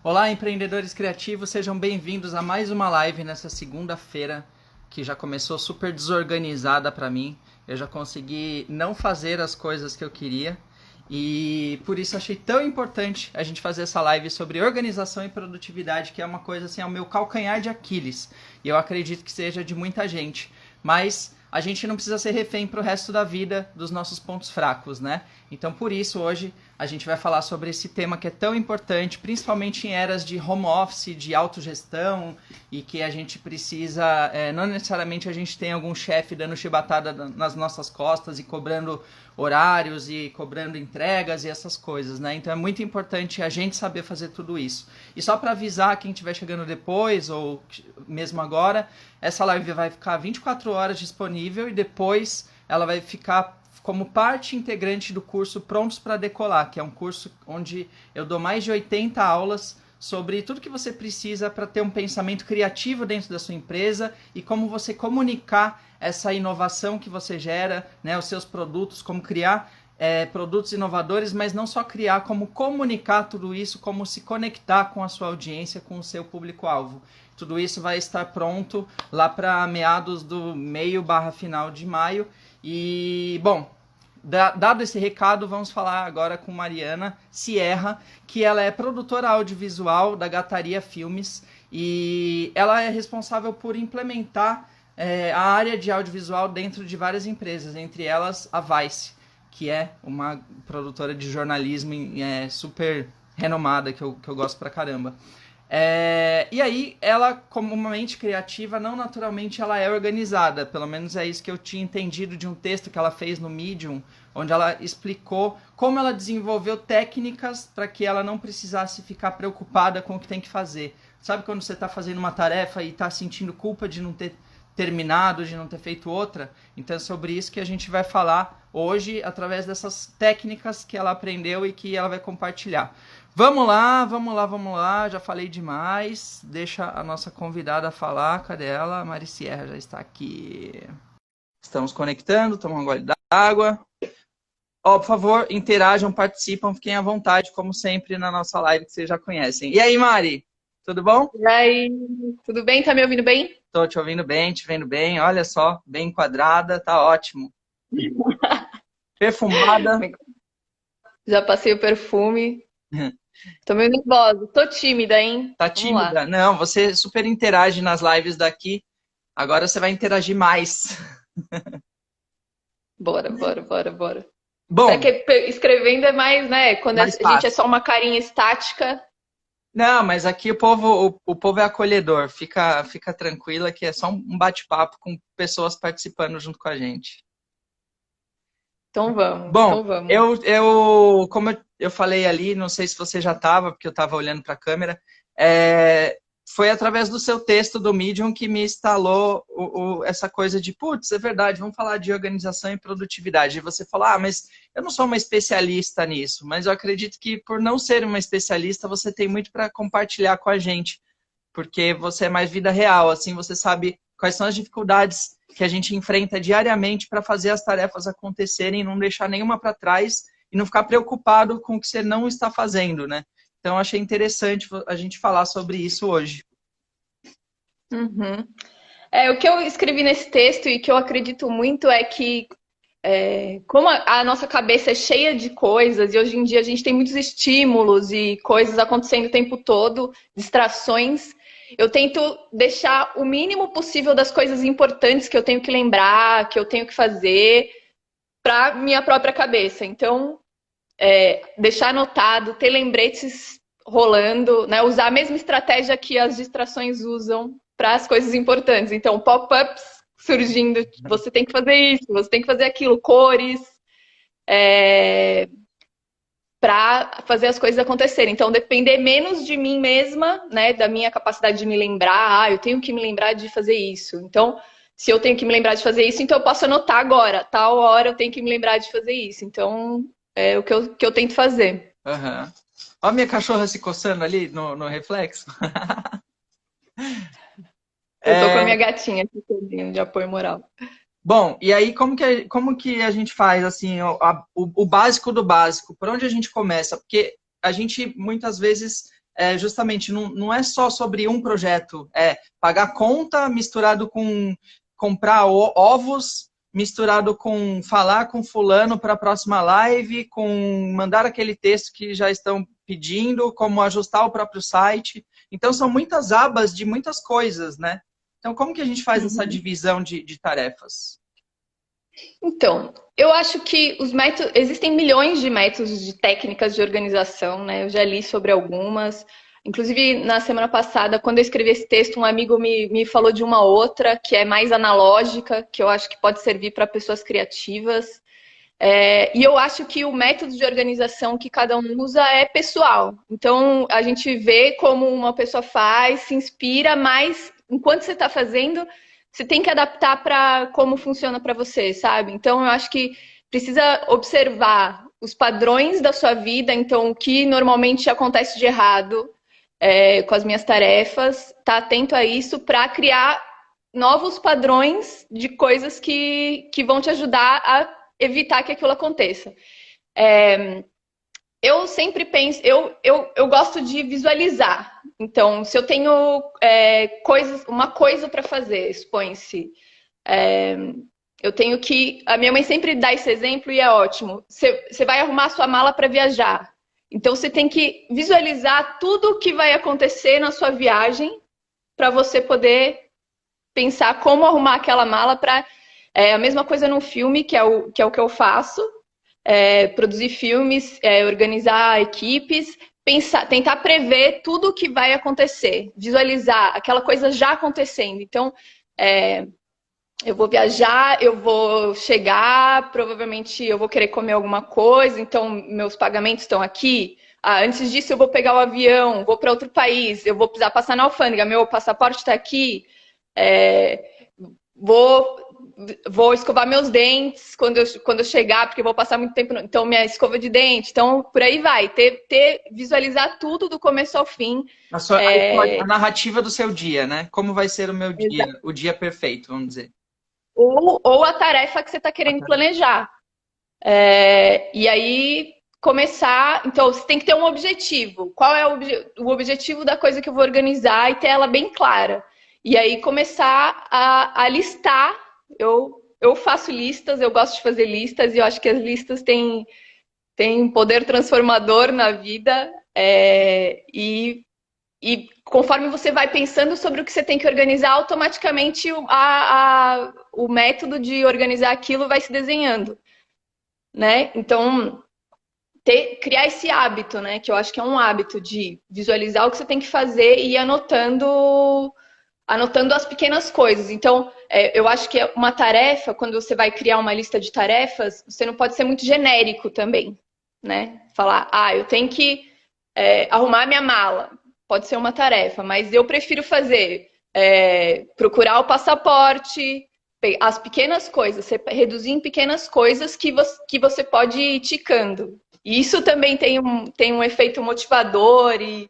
Olá, empreendedores criativos, sejam bem-vindos a mais uma live nessa segunda-feira, que já começou super desorganizada para mim. Eu já consegui não fazer as coisas que eu queria e por isso achei tão importante a gente fazer essa live sobre organização e produtividade, que é uma coisa assim, é o meu calcanhar de Aquiles. E eu acredito que seja de muita gente. Mas a gente não precisa ser refém para o resto da vida dos nossos pontos fracos, né? Então, por isso, hoje a gente vai falar sobre esse tema que é tão importante, principalmente em eras de home office, de autogestão, e que a gente precisa, não necessariamente a gente tem algum chefe dando chibatada nas nossas costas e cobrando horários e cobrando entregas e essas coisas, né? Então é muito importante a gente saber fazer tudo isso. E só para avisar quem estiver chegando depois ou mesmo agora, essa live vai ficar 24 horas disponível e depois ela vai ficar como parte integrante do curso Prontos para Decolar, que é um curso onde eu dou mais de 80 aulas sobre tudo que você precisa para ter um pensamento criativo dentro da sua empresa e como você comunicar essa inovação que você gera, né, os seus produtos, como criar produtos inovadores, mas não só criar, como comunicar tudo isso, como se conectar com a sua audiência, com o seu público-alvo. Tudo isso vai estar pronto lá para meados do meio barra final de maio. E, bom, dado esse recado, vamos falar agora com Mariana Sierra, que ela é produtora audiovisual da Gataria Filmes e ela é responsável por implementar a área de audiovisual dentro de várias empresas, entre elas a Vice, que é uma produtora de jornalismo super renomada, que eu gosto pra caramba. E aí, ela, como uma mente criativa, não naturalmente ela é organizada. Pelo menos é isso que eu tinha entendido de um texto que ela fez no Medium, onde ela explicou como ela desenvolveu técnicas para que ela não precisasse ficar preocupada com o que tem que fazer. Sabe quando você está fazendo uma tarefa e está sentindo culpa de não ter terminado, de não ter feito outra? Então é sobre isso que a gente vai falar hoje, através dessas técnicas que ela aprendeu e que ela vai compartilhar. Vamos lá, vamos lá, vamos lá. Já falei demais. Deixa a nossa convidada falar. Cadê ela? A Mari Sierra já está aqui. Estamos conectando, tomando um gole d'água. Ó, por favor, interajam, participam, fiquem à vontade, como sempre, na nossa live que vocês já conhecem. E aí, Mari? Tudo bom? E aí, tudo bem? Tá me ouvindo bem? Tô te ouvindo bem, te vendo bem. Olha só, bem enquadrada, tá ótimo. Perfumada. Já passei o perfume. Tô meio nervosa. Tô tímida, hein? Tá Vamos tímida? lá. Não, você super interage nas lives daqui. Agora você vai interagir mais. Bora, bora, bora, bora. É Bom, que escrevendo é mais, né? Quando a mais gente é fácil. só uma carinha estática. Não, mas aqui o povo é acolhedor. Fica tranquila que é só um bate-papo com pessoas participando junto com a gente. Então vamos, Bom, então vamos. como eu falei ali, não sei se você já estava, porque eu estava olhando para a câmera, é, foi através do seu texto do Medium que me instalou essa coisa de, putz, é verdade, vamos falar de organização e produtividade. E você falou, mas eu não sou uma especialista nisso, mas eu acredito que por não ser uma especialista, você tem muito para compartilhar com a gente, porque você é mais vida real, assim, você sabe quais são as dificuldades que a gente enfrenta diariamente para fazer as tarefas acontecerem, não deixar nenhuma para trás e não ficar preocupado com o que você não está fazendo, né? Então, achei interessante a gente falar sobre isso hoje. Uhum. O que eu escrevi nesse texto e que eu acredito muito é que, como a nossa cabeça é cheia de coisas e hoje em dia a gente tem muitos estímulos e coisas acontecendo o tempo todo, distrações, eu tento deixar o mínimo possível das coisas importantes que eu tenho que lembrar, que eu tenho que fazer para minha própria cabeça. Então, deixar anotado, ter lembretes rolando, né? Usar a mesma estratégia que as distrações usam para as coisas importantes. Então, pop-ups surgindo, você tem que fazer isso, você tem que fazer aquilo, cores, para fazer as coisas acontecerem. Então, depender menos de mim mesma, né, da minha capacidade de me lembrar, eu tenho que me lembrar de fazer isso. Então, se eu tenho que me lembrar de fazer isso, então eu posso anotar agora, tal hora eu tenho que me lembrar de fazer isso. Então, é o que eu tento fazer. Uhum. Ó a minha cachorra se coçando ali no reflexo. Eu tô com a minha É, gatinha aqui servindo de apoio moral. bom, e aí como que a gente faz assim o básico do básico? Por onde a gente começa? Porque a gente muitas vezes justamente, não é só sobre um projeto, é pagar conta misturado com comprar ovos, misturado com falar com fulano para a próxima live, com mandar aquele texto que já estão pedindo, como ajustar o próprio site. Então, são muitas abas de muitas coisas, né? Então, como que a gente faz essa divisão de tarefas? Então, eu acho que os métodos, existem milhões de métodos, de técnicas de organização, né? Eu já li sobre algumas. Inclusive, na semana passada, quando eu escrevi esse texto, um amigo me falou de uma outra, que é mais analógica, que eu acho que pode servir para pessoas criativas. E eu acho que o método de organização que cada um usa é pessoal. Então, a gente vê como uma pessoa faz, se inspira, mas enquanto você está fazendo, você tem que adaptar para como funciona para você, sabe? Então, eu acho que precisa observar os padrões da sua vida, então, o que normalmente acontece de errado com as minhas tarefas, tá atento a isso para criar novos padrões de coisas que vão te ajudar a evitar que aquilo aconteça. Eu sempre penso, eu gosto de visualizar. Então, se eu tenho uma coisa para fazer, expõe-se. Eu tenho que. A minha mãe sempre dá esse exemplo e é ótimo. Você vai arrumar sua mala para viajar. Então, você tem que visualizar tudo o que vai acontecer na sua viagem para você poder pensar como arrumar aquela mala para. A mesma coisa num filme, que é o que eu faço. Produzir filmes, organizar equipes, tentar prever tudo o que vai acontecer, visualizar aquela coisa já acontecendo. Então, eu vou viajar, eu vou chegar, provavelmente eu vou querer comer alguma coisa, então meus pagamentos estão aqui. Antes disso, eu vou pegar o avião, vou para outro país, eu vou precisar passar na alfândega, meu passaporte está aqui. Vou escovar meus dentes quando eu chegar, porque eu vou passar muito tempo. Então, minha escova de dente. Então, por aí vai. Visualizar tudo do começo ao fim. A narrativa do seu dia, né? Como vai ser o meu dia, o dia perfeito, vamos dizer. Ou a tarefa que você está querendo planejar. E aí, começar... Então, você tem que ter um objetivo. Qual é o objetivo da coisa que eu vou organizar e ter ela bem clara. E aí, começar a listar. Eu faço listas, eu gosto de fazer listas, e eu acho que as listas têm um poder transformador na vida. E conforme você vai pensando sobre o que você tem que organizar, automaticamente o método de organizar aquilo vai se desenhando, né? Então, criar esse hábito, né? Que eu acho que é um hábito de visualizar o que você tem que fazer e ir anotando as pequenas coisas. Então, eu acho que é uma tarefa, quando você vai criar uma lista de tarefas, você não pode ser muito genérico também, né? Falar, eu tenho que arrumar minha mala. Pode ser uma tarefa, mas eu prefiro fazer procurar o passaporte, as pequenas coisas, você reduzir em pequenas coisas que você pode ir ticando. E isso também tem um efeito motivador e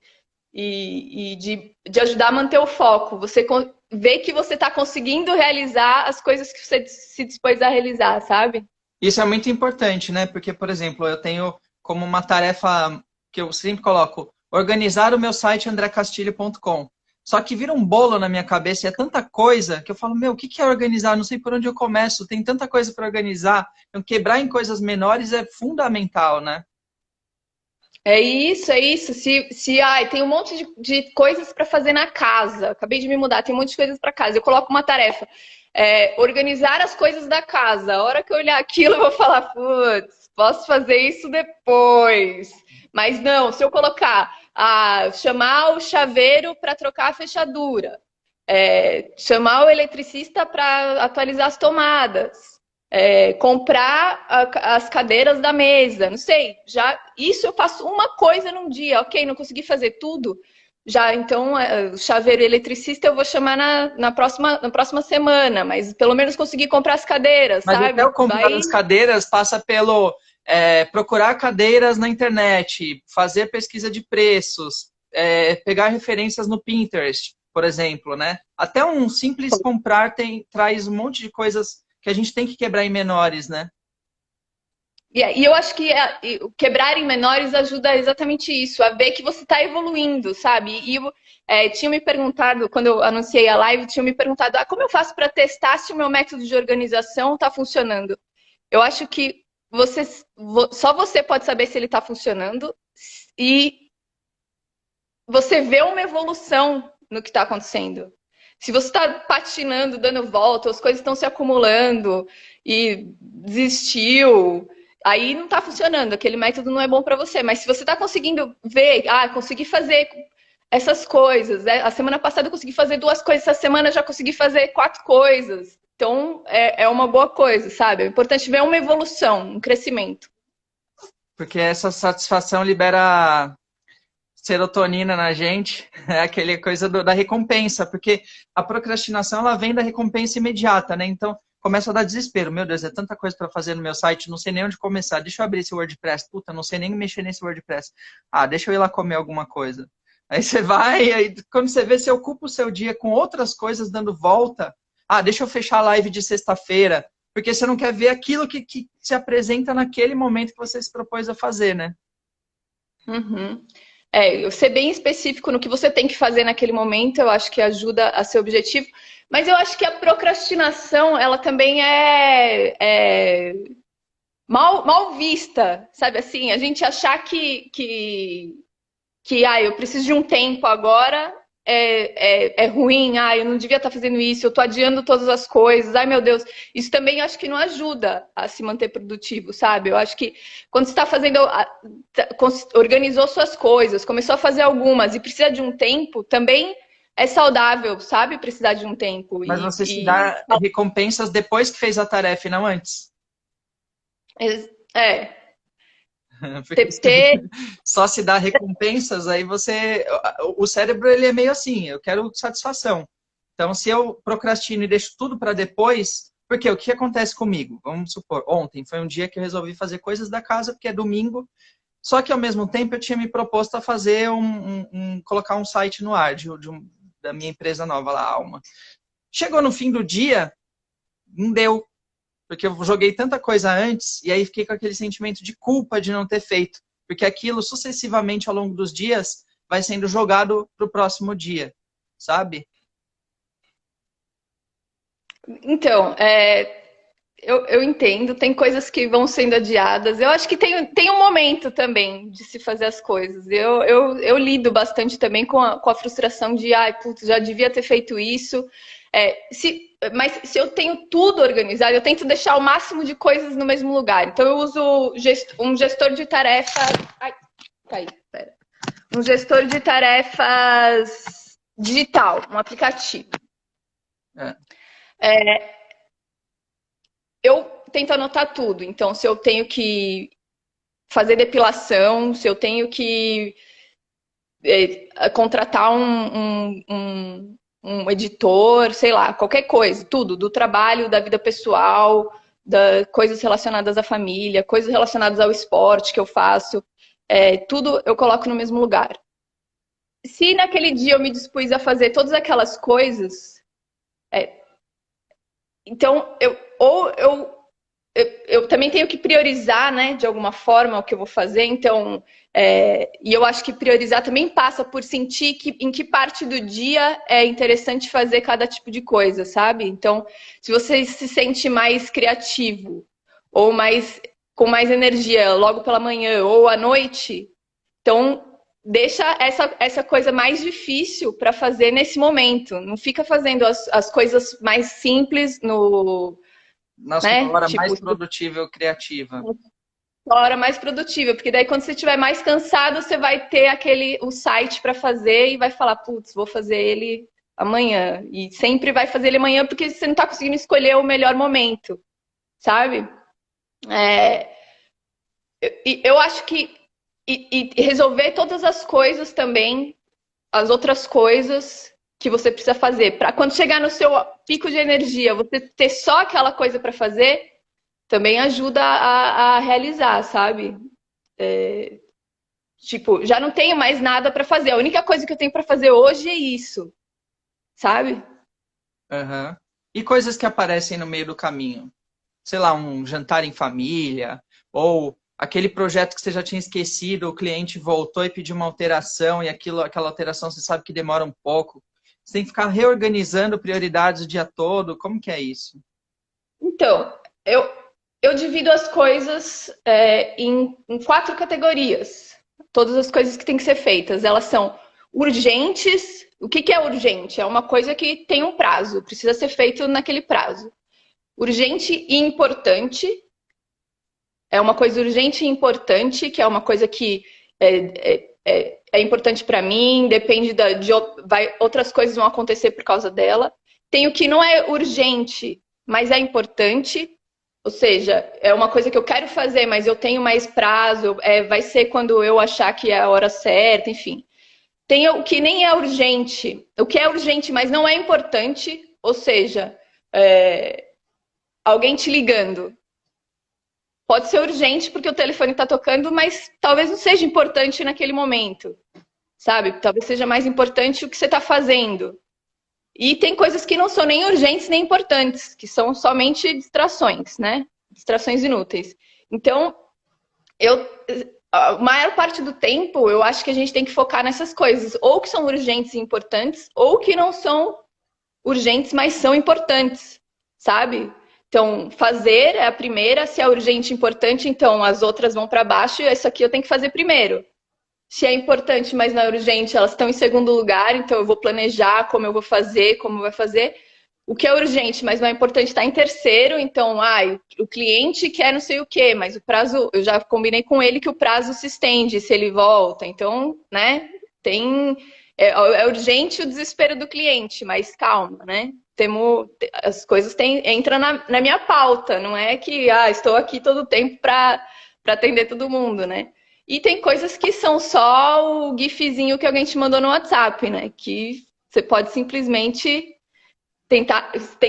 de ajudar a manter o foco. Você vê que você está conseguindo realizar as coisas que você se dispôs a realizar, sabe? Isso é muito importante, né? Porque, por exemplo, eu tenho como uma tarefa que eu sempre coloco, organizar o meu site andrecastilho.com. Só que vira um bolo na minha cabeça e é tanta coisa que eu falo, o que é organizar? Não sei por onde eu começo, tem tanta coisa para organizar. Então, quebrar em coisas menores é fundamental, né? É isso, é isso. Tem um monte de coisas para fazer na casa. Acabei de me mudar, tem um monte de coisas para casa. Eu coloco uma tarefa. Organizar as coisas da casa. A hora que eu olhar aquilo, eu vou falar, putz, posso fazer isso depois. Mas não, se eu colocar, chamar o chaveiro para trocar a fechadura. Chamar o eletricista para atualizar as tomadas. Comprar as cadeiras da mesa, não sei, isso eu faço uma coisa num dia, ok, não consegui fazer tudo, então o chaveiro eletricista eu vou chamar na próxima semana, mas pelo menos consegui comprar as cadeiras, mas sabe? Até o comprar as cadeiras passa pelo procurar cadeiras na internet, fazer pesquisa de preços, pegar referências no Pinterest, por exemplo, né? Até um simples comprar traz um monte de coisas que a gente tem que quebrar em menores, né? E eu acho que o quebrar em menores ajuda exatamente isso, a ver que você está evoluindo, sabe? E tinha me perguntado, quando eu anunciei a live, tinha me perguntado, como eu faço para testar se o meu método de organização está funcionando? Eu acho que só você pode saber se ele está funcionando e você vê uma evolução no que está acontecendo. Se você está patinando, dando volta, as coisas estão se acumulando e desistiu, aí não está funcionando, aquele método não é bom para você. Mas se você está conseguindo ver, consegui fazer essas coisas, né? A semana passada eu consegui fazer 2 coisas, essa semana já consegui fazer 4 coisas. Então é uma boa coisa, sabe? É importante ver uma evolução, um crescimento. Porque essa satisfação libera serotonina na gente, é aquele coisa da recompensa, porque a procrastinação ela vem da recompensa imediata, né? Então começa a dar desespero. Meu Deus, é tanta coisa para fazer no meu site, não sei nem onde começar. Deixa eu abrir esse WordPress. Puta, não sei nem mexer nesse WordPress. Ah, deixa eu ir lá comer alguma coisa. Aí você vai, aí quando você vê, você ocupa o seu dia com outras coisas dando volta. Ah, deixa eu fechar a live de sexta-feira, porque você não quer ver aquilo que se apresenta naquele momento que você se propôs a fazer, né? Uhum. Eu ser bem específico no que você tem que fazer naquele momento, eu acho que ajuda a ser objetivo. Mas eu acho que a procrastinação, ela também é mal vista, sabe assim? A gente achar que eu preciso de um tempo agora é ruim, eu não devia estar fazendo isso, eu estou adiando todas as coisas, ai meu Deus, isso também acho que não ajuda a se manter produtivo, sabe? Eu acho que quando você está fazendo, organizou suas coisas, começou a fazer algumas e precisa de um tempo, também é saudável, sabe? Precisar de um tempo. Mas você se dá recompensas depois que fez a tarefa e não antes. É, Porque ter. só se dá recompensas, aí você. O cérebro ele é meio assim, eu quero satisfação. Então, se eu procrastino e deixo tudo para depois, porque o que acontece comigo? Vamos supor, ontem foi um dia que eu resolvi fazer coisas da casa, porque é domingo, só que ao mesmo tempo eu tinha me proposto a fazer colocar um site no ar da minha empresa nova lá, Alma. Chegou no fim do dia, não deu, porque eu joguei tanta coisa antes e aí fiquei com aquele sentimento de culpa de não ter feito, porque aquilo sucessivamente ao longo dos dias vai sendo jogado para o próximo dia, sabe? Então, eu entendo, tem coisas que vão sendo adiadas. Eu acho que tem um momento também de se fazer as coisas. Eu lido bastante também com a frustração de, putz, já devia ter feito isso. Mas se eu tenho tudo organizado, eu tento deixar o máximo de coisas no mesmo lugar. Então eu uso um gestor de tarefas. Ai, caí, pera. Um gestor de tarefas digital, um aplicativo. É. Eu tento anotar tudo. Então, se eu tenho que fazer depilação, se eu tenho que contratar um editor, sei lá, qualquer coisa, tudo, do trabalho, da vida pessoal, coisas relacionadas à família, coisas relacionadas ao esporte que eu faço, tudo eu coloco no mesmo lugar. Se naquele dia eu me dispus a fazer todas aquelas coisas, então eu também tenho que priorizar, né, de alguma forma, o que eu vou fazer. Então, e eu acho que priorizar também passa por sentir em que parte do dia é interessante fazer cada tipo de coisa, sabe? Então, se você se sente mais criativo ou com mais energia logo pela manhã ou à noite, então deixa essa coisa mais difícil para fazer nesse momento. Não fica fazendo as coisas mais simples Na sua né? hora Tipo, mais produtiva ou criativa. a hora mais produtiva, porque daí quando você estiver mais cansado, você vai ter o site para fazer e vai falar, putz, vou fazer ele amanhã. E sempre vai fazer ele amanhã porque você não está conseguindo escolher o melhor momento, sabe? Eu acho que e resolver todas as coisas também, as outras coisas que você precisa fazer, para quando chegar no seu pico de energia, você ter só aquela coisa para fazer, também ajuda a realizar, sabe? Tipo, já não tenho mais nada para fazer. A única coisa que eu tenho para fazer hoje é isso, sabe? Uhum. E coisas que aparecem no meio do caminho. Sei lá, um jantar em família, Ou aquele projeto que você já tinha esquecido, o cliente voltou e pediu uma alteração e aquela alteração você sabe que demora um pouco. Você tem que ficar reorganizando prioridades o dia todo. Como que é isso? Então, eu divido as coisas em quatro categorias. Todas as coisas que têm que ser feitas. Elas são urgentes. O que que é urgente? É uma coisa que tem um prazo, precisa ser feito naquele prazo. Urgente e importante. É uma coisa urgente e importante, que é uma coisa que é importante para mim, depende outras coisas vão acontecer por causa dela. Tem o que não é urgente, mas é importante, ou seja, é uma coisa que eu quero fazer, mas eu tenho mais prazo, vai ser quando eu achar que é a hora certa, enfim. Tem o que nem é urgente, o que é urgente, mas não é importante, ou seja, alguém te ligando. Pode ser urgente porque o telefone está tocando, mas talvez não seja importante naquele momento, sabe? Talvez seja mais importante o que você está fazendo. E tem coisas que não são nem urgentes nem importantes, que são somente distrações, né? Distrações inúteis. Então, a maior parte do tempo, eu acho que a gente tem que focar nessas coisas, ou que são urgentes e importantes, ou que não são urgentes, mas são importantes, sabe? Então, fazer é a primeira, se é urgente e importante, então as outras vão para baixo e isso aqui eu tenho que fazer primeiro. Se é importante, mas não é urgente, elas estão em segundo lugar, então eu vou planejar como eu vou fazer, como vai fazer. O que é urgente, mas não é importante, está em terceiro, então, o cliente quer não sei o quê, mas o prazo, eu já combinei com ele que o prazo se estende se ele volta, então, né, é urgente o desespero do cliente, mas calma, né? As coisas entram na minha pauta, não é que estou aqui todo o tempo para atender todo mundo, né? E tem coisas que são só o gifzinho que alguém te mandou no WhatsApp, né? Que você pode simplesmente tem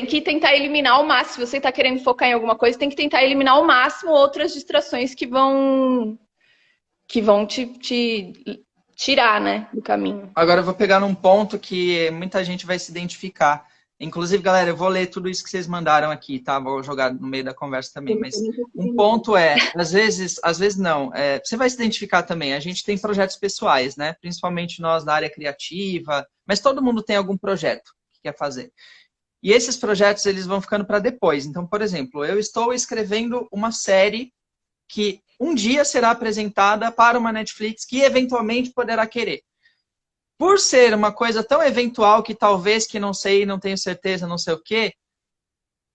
que tentar eliminar ao máximo. Se você está querendo focar em alguma coisa, tem que tentar eliminar ao máximo outras distrações que vão te tirar, né, do caminho. Agora eu vou pegar num ponto que muita gente vai se identificar. Inclusive, galera, eu vou ler tudo isso que vocês mandaram aqui, tá? Vou jogar no meio da conversa também. Mas um ponto às vezes não, você vai se identificar também. A gente tem projetos pessoais, né? Principalmente nós da área criativa, mas todo mundo tem algum projeto que quer fazer. E esses projetos, eles vão ficando para depois. Então, por exemplo, eu estou escrevendo uma série que um dia será apresentada para uma Netflix que eventualmente poderá querer. Por ser uma coisa tão eventual que talvez que não sei, não tenho certeza, não sei o quê,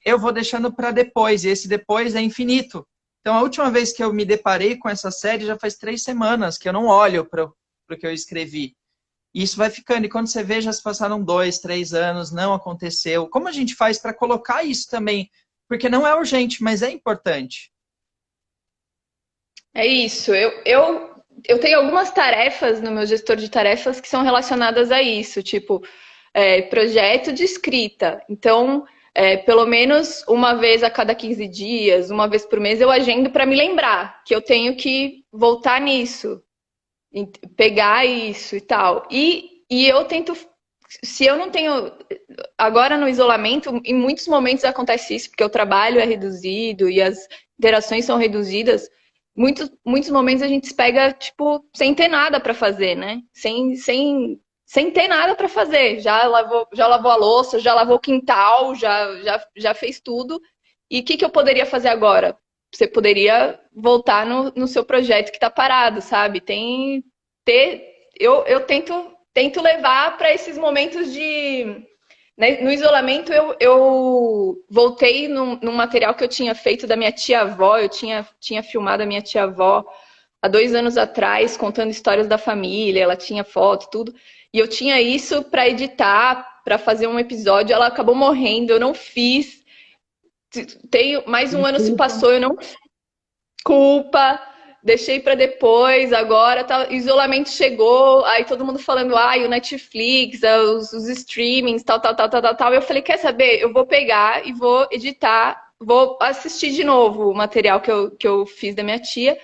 eu vou deixando para depois, e esse depois é infinito. Então, a última vez que eu me deparei com essa série já faz 3 semanas que eu não olho para o que eu escrevi. E isso vai ficando, e quando você vê, já se passaram 2, 3 anos, não aconteceu. Como a gente faz para colocar isso também? Porque não é urgente, mas é importante. É isso. Eu tenho algumas tarefas no meu gestor de tarefas que são relacionadas a isso, tipo projeto de escrita. Então, pelo menos uma vez a cada 15 dias, uma vez por mês, eu agendo para me lembrar que eu tenho que voltar nisso, pegar isso e tal. E eu tento, se eu não tenho. Agora no isolamento, em muitos momentos acontece isso, porque o trabalho é reduzido e as interações são reduzidas. Muitos momentos a gente se pega, tipo, sem ter nada para fazer, né? Sem ter nada para fazer. Já lavou a louça, já lavou o quintal, já fez tudo. E o que eu poderia fazer agora? Você poderia voltar no seu projeto que está parado, sabe? Eu tento levar para esses momentos de. Né, no isolamento, eu voltei num material que eu tinha feito da minha tia-avó. Eu tinha filmado a minha tia-avó há 2 anos atrás, contando histórias da família. Ela tinha foto, tudo. E eu tinha isso para editar, para fazer um episódio. Ela acabou morrendo, eu não fiz. Mais um ano se passou, eu não culpa, deixei para depois, agora tá, isolamento chegou, aí todo mundo falando, o Netflix, os streamings, tal. Eu falei, quer saber? Eu vou pegar e vou editar, vou assistir de novo o material que eu fiz da minha tia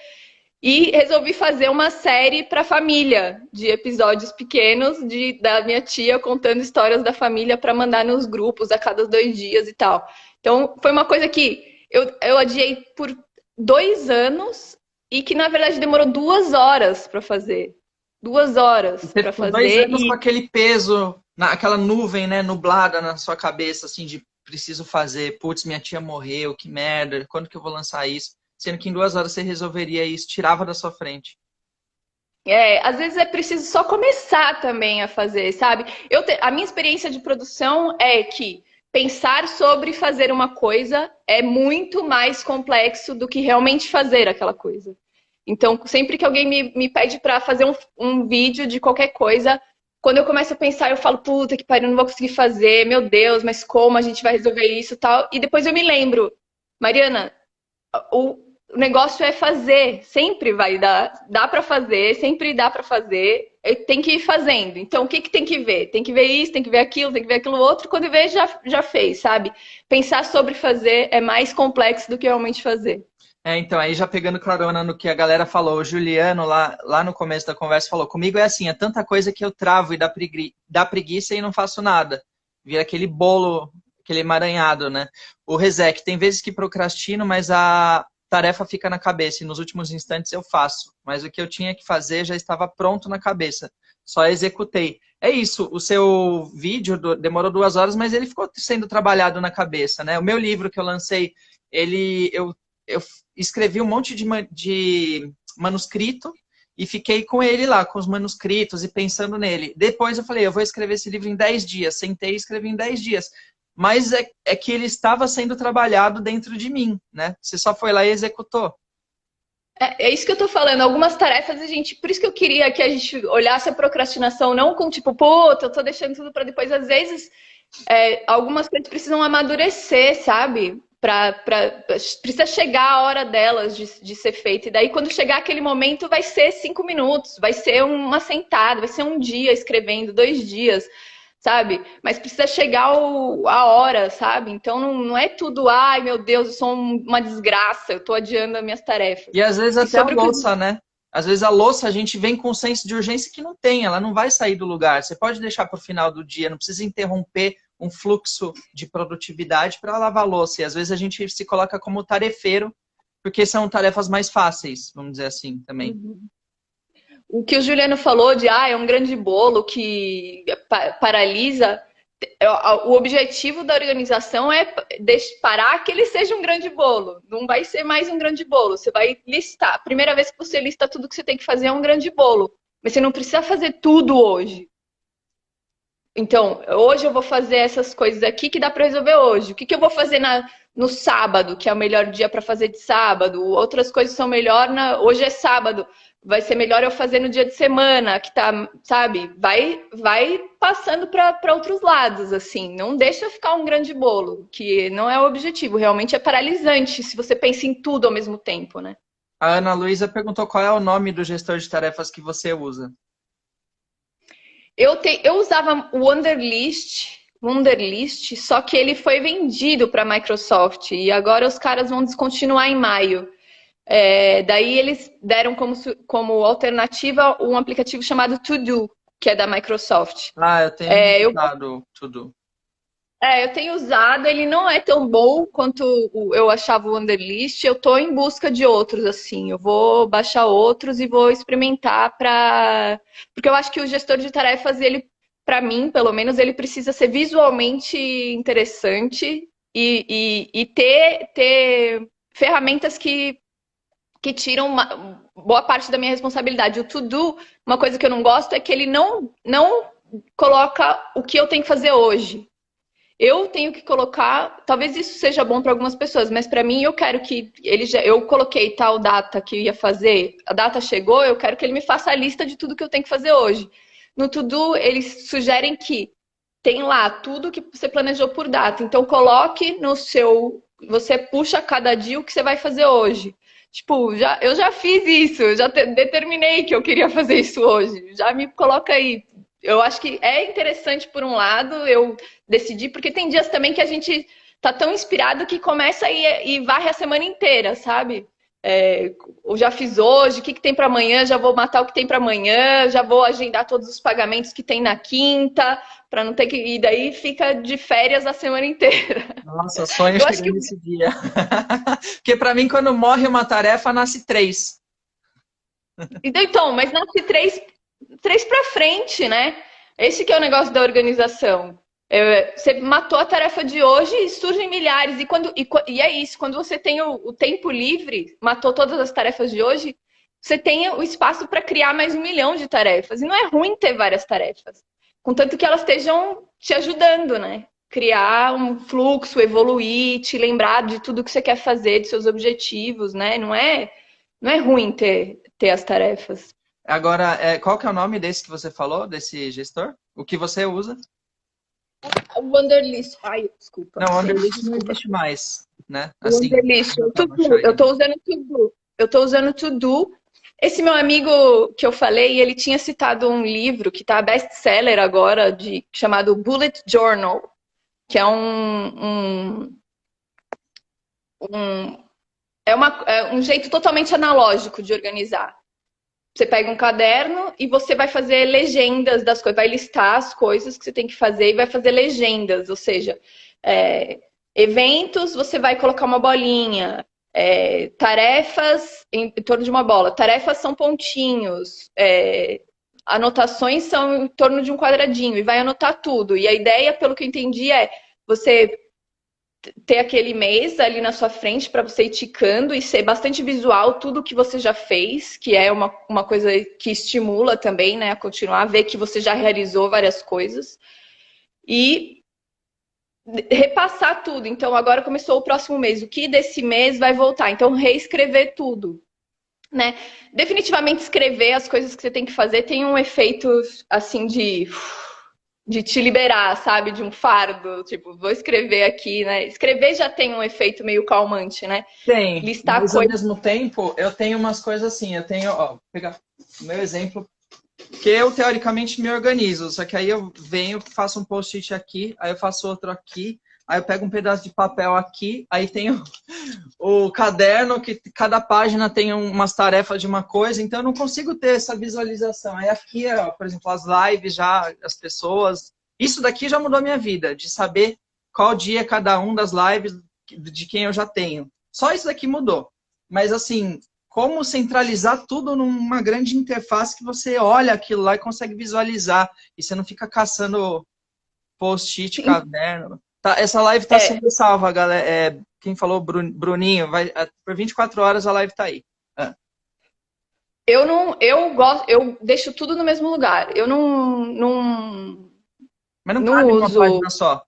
e resolvi fazer uma série para família, de episódios pequenos da minha tia contando histórias da família para mandar nos grupos a cada 2 dias e tal. Então, foi uma coisa que eu adiei por 2 anos e que, na verdade, demorou 2 horas para fazer. 2 horas Você para ficou 2 anos fazer. com aquele peso, aquela nuvem, né, nublada na sua cabeça, assim, de preciso fazer, putz, minha tia morreu, que merda, quando que eu vou lançar isso? Sendo que em 2 horas você resolveria isso, tirava da sua frente. Às vezes é preciso só começar também a fazer, sabe? A minha experiência de produção é que pensar sobre fazer uma coisa é muito mais complexo do que realmente fazer aquela coisa. Então, sempre que alguém me pede para fazer um vídeo de qualquer coisa, quando eu começo a pensar, eu falo, puta que pariu, não vou conseguir fazer, meu Deus, mas como a gente vai resolver isso e tal? E depois eu me lembro, Mariana, o negócio é fazer, sempre vai dar, dá para fazer, sempre dá para fazer, tem que ir fazendo. Então, o que que tem que ver? Tem que ver isso, tem que ver aquilo, tem que ver aquilo outro, quando vê, já fez, sabe? Pensar sobre fazer é mais complexo do que realmente fazer. Então, aí já pegando carona no que a galera falou, o Juliano lá no começo da conversa falou, comigo é assim, é tanta coisa que eu travo e dá preguiça e não faço nada. Vira aquele bolo, aquele emaranhado, né? O Rezek, tem vezes que procrastino, mas a tarefa fica na cabeça e nos últimos instantes eu faço. Mas o que eu tinha que fazer já estava pronto na cabeça, só executei. É isso, o seu vídeo demorou 2 horas, mas ele ficou sendo trabalhado na cabeça, né? O meu livro que eu lancei, eu escrevi um monte de manuscrito e fiquei com ele lá, com os manuscritos e pensando nele. Depois eu falei, eu vou escrever esse livro em 10 dias. Sentei e escrevi em 10 dias. Mas é que ele estava sendo trabalhado dentro de mim, né? Você só foi lá e executou. É isso que eu tô falando. Algumas tarefas a gente. Por isso que eu queria que a gente olhasse a procrastinação não com tipo, puta, eu tô deixando tudo para depois. Às vezes, algumas coisas precisam amadurecer, sabe? Precisa chegar a hora delas de ser feita. E daí, quando chegar aquele momento, vai ser 5 minutos, vai ser uma sentada, vai ser um dia escrevendo, 2 dias, sabe? Mas precisa chegar a hora, sabe? Então não é tudo, ai meu Deus, eu sou uma desgraça, eu tô adiando as minhas tarefas. E às vezes E até a sobre o que. louça, né? Às vezes a louça a gente vem com um senso de urgência que não tem, ela não vai sair do lugar. Você pode deixar para o final do dia, não precisa interromper um fluxo de produtividade para lavar a louça. E às vezes a gente se coloca como tarefeiro, porque são tarefas mais fáceis, vamos dizer assim também. O que o Juliano falou de é um grande bolo que paralisa. O objetivo da organização é parar que ele seja um grande bolo. Não vai ser mais um grande bolo. Você vai listar. A primeira vez que você lista tudo que você tem que fazer é um grande bolo. Mas você não precisa fazer tudo hoje. Então, hoje eu vou fazer essas coisas aqui que dá para resolver hoje. O que, que eu vou fazer no sábado, que é o melhor dia para fazer de sábado? Outras coisas são melhor hoje é sábado. Vai ser melhor eu fazer no dia de semana, que tá, sabe? Vai passando para outros lados, assim. Não deixa ficar um grande bolo, que não é o objetivo. Realmente é paralisante se você pensa em tudo ao mesmo tempo, né? A Ana Luísa perguntou qual é o nome do gestor de tarefas que você usa. Eu usava o Wunderlist, só que ele foi vendido para a Microsoft e agora os caras vão descontinuar em maio. Daí eles deram como alternativa um aplicativo chamado To Do, que é da Microsoft. Eu tenho Eu, usado tudo. eu tenho usado, ele não é tão bom quanto eu achava o Wunderlist. Eu estou em busca de outros, assim. Eu vou baixar outros e vou experimentar porque eu acho que o gestor de tarefas, ele, para mim, pelo menos, ele precisa ser visualmente interessante e ter ferramentas que tiram boa parte da minha responsabilidade. O To-Do, uma coisa que eu não gosto é que ele não coloca o que eu tenho que fazer hoje. Eu tenho que colocar, talvez isso seja bom para algumas pessoas, mas para mim eu quero que eu coloquei tal data que eu ia fazer, a data chegou, eu quero que ele me faça a lista de tudo que eu tenho que fazer hoje. No To-Do, eles sugerem que tem lá tudo que você planejou por data. Então coloque você puxa cada dia o que você vai fazer hoje. Tipo, eu já fiz isso, eu já determinei que eu queria fazer isso hoje. Já me coloca aí. Eu acho que é interessante por um lado, eu decidi, porque tem dias também que a gente tá tão inspirado que começa e varre a semana inteira, sabe? eu já fiz hoje, o que tem para amanhã, já vou matar o que tem para amanhã, já vou agendar todos os pagamentos que tem na quinta, para não ter que. E daí fica de férias a semana inteira. Nossa, sonho Eu acho chegar que. nesse dia. Porque para mim, quando morre uma tarefa, nasce três. Então, mas nasce três para frente, né? Esse que é o negócio da organização. Você matou a tarefa de hoje e surgem milhares. E é isso, quando você tem o tempo livre, matou todas as tarefas de hoje, você tem o espaço para criar mais 1 milhão de tarefas. E não é ruim ter várias tarefas, contanto que elas estejam te ajudando, né? Criar um fluxo, evoluir, te lembrar de tudo que você quer fazer, de seus objetivos, né? Não é ruim ter as tarefas. Agora, qual que é o nome desse que você falou, desse gestor? O que você usa? O Wanderlist. Ai, desculpa. Não, o Gente, Wunderlist não desculpa. existe mais, né? O Assim, Wanderlist. dá O pra To-Do. baixar Eu ele. tô usando o To-Do. Eu tô usando o To-Do. Esse meu amigo que eu falei, ele tinha citado um livro que tá best-seller agora, chamado Bullet Journal, que é um, um jeito totalmente analógico de organizar. Você pega um caderno e você vai fazer legendas das coisas, vai listar as coisas que você tem que fazer e vai fazer legendas, ou seja, é, eventos, você vai colocar uma bolinha, tarefas em torno de uma bola, tarefas são pontinhos, anotações são em torno de um quadradinho e vai anotar tudo. E a ideia, pelo que eu entendi, é você ter aquele mês ali na sua frente para você ir ticando e ser bastante visual tudo que você já fez, que é uma coisa que estimula também, né, a continuar, ver que você já realizou várias coisas e repassar tudo. Então, agora começou o próximo mês. O que desse mês vai voltar? Então, reescrever tudo, né? Definitivamente escrever as coisas que você tem que fazer tem um efeito, assim, de te liberar, sabe? De um fardo. Tipo, vou escrever aqui, né? Escrever já tem um efeito meio calmante, né? Tem, Listar mas ao coisas. mesmo tempo, eu tenho umas coisas assim, eu tenho, ó, vou pegar o meu exemplo, que eu teoricamente me organizo, só que aí eu venho, faço um post-it aqui, aí eu faço outro aqui, aí eu pego um pedaço de papel aqui, aí tenho o caderno, que cada página tem umas tarefas de uma coisa, então eu não consigo ter essa visualização. Aí aqui, ó, por exemplo, as lives já, as pessoas, isso daqui já mudou a minha vida, de saber qual dia é cada um das lives de quem eu já tenho. Só isso daqui mudou. Mas assim, como centralizar tudo numa grande interface que você olha aquilo lá e consegue visualizar. E você não fica caçando post-it, caderno. Tá, essa live está É, sendo salva, galera. Quem falou, Bruninho, por 24 horas a live tá aí. Ah, eu não, eu gosto, eu deixo tudo no mesmo lugar. Eu mas não não cabe numa uso. página só.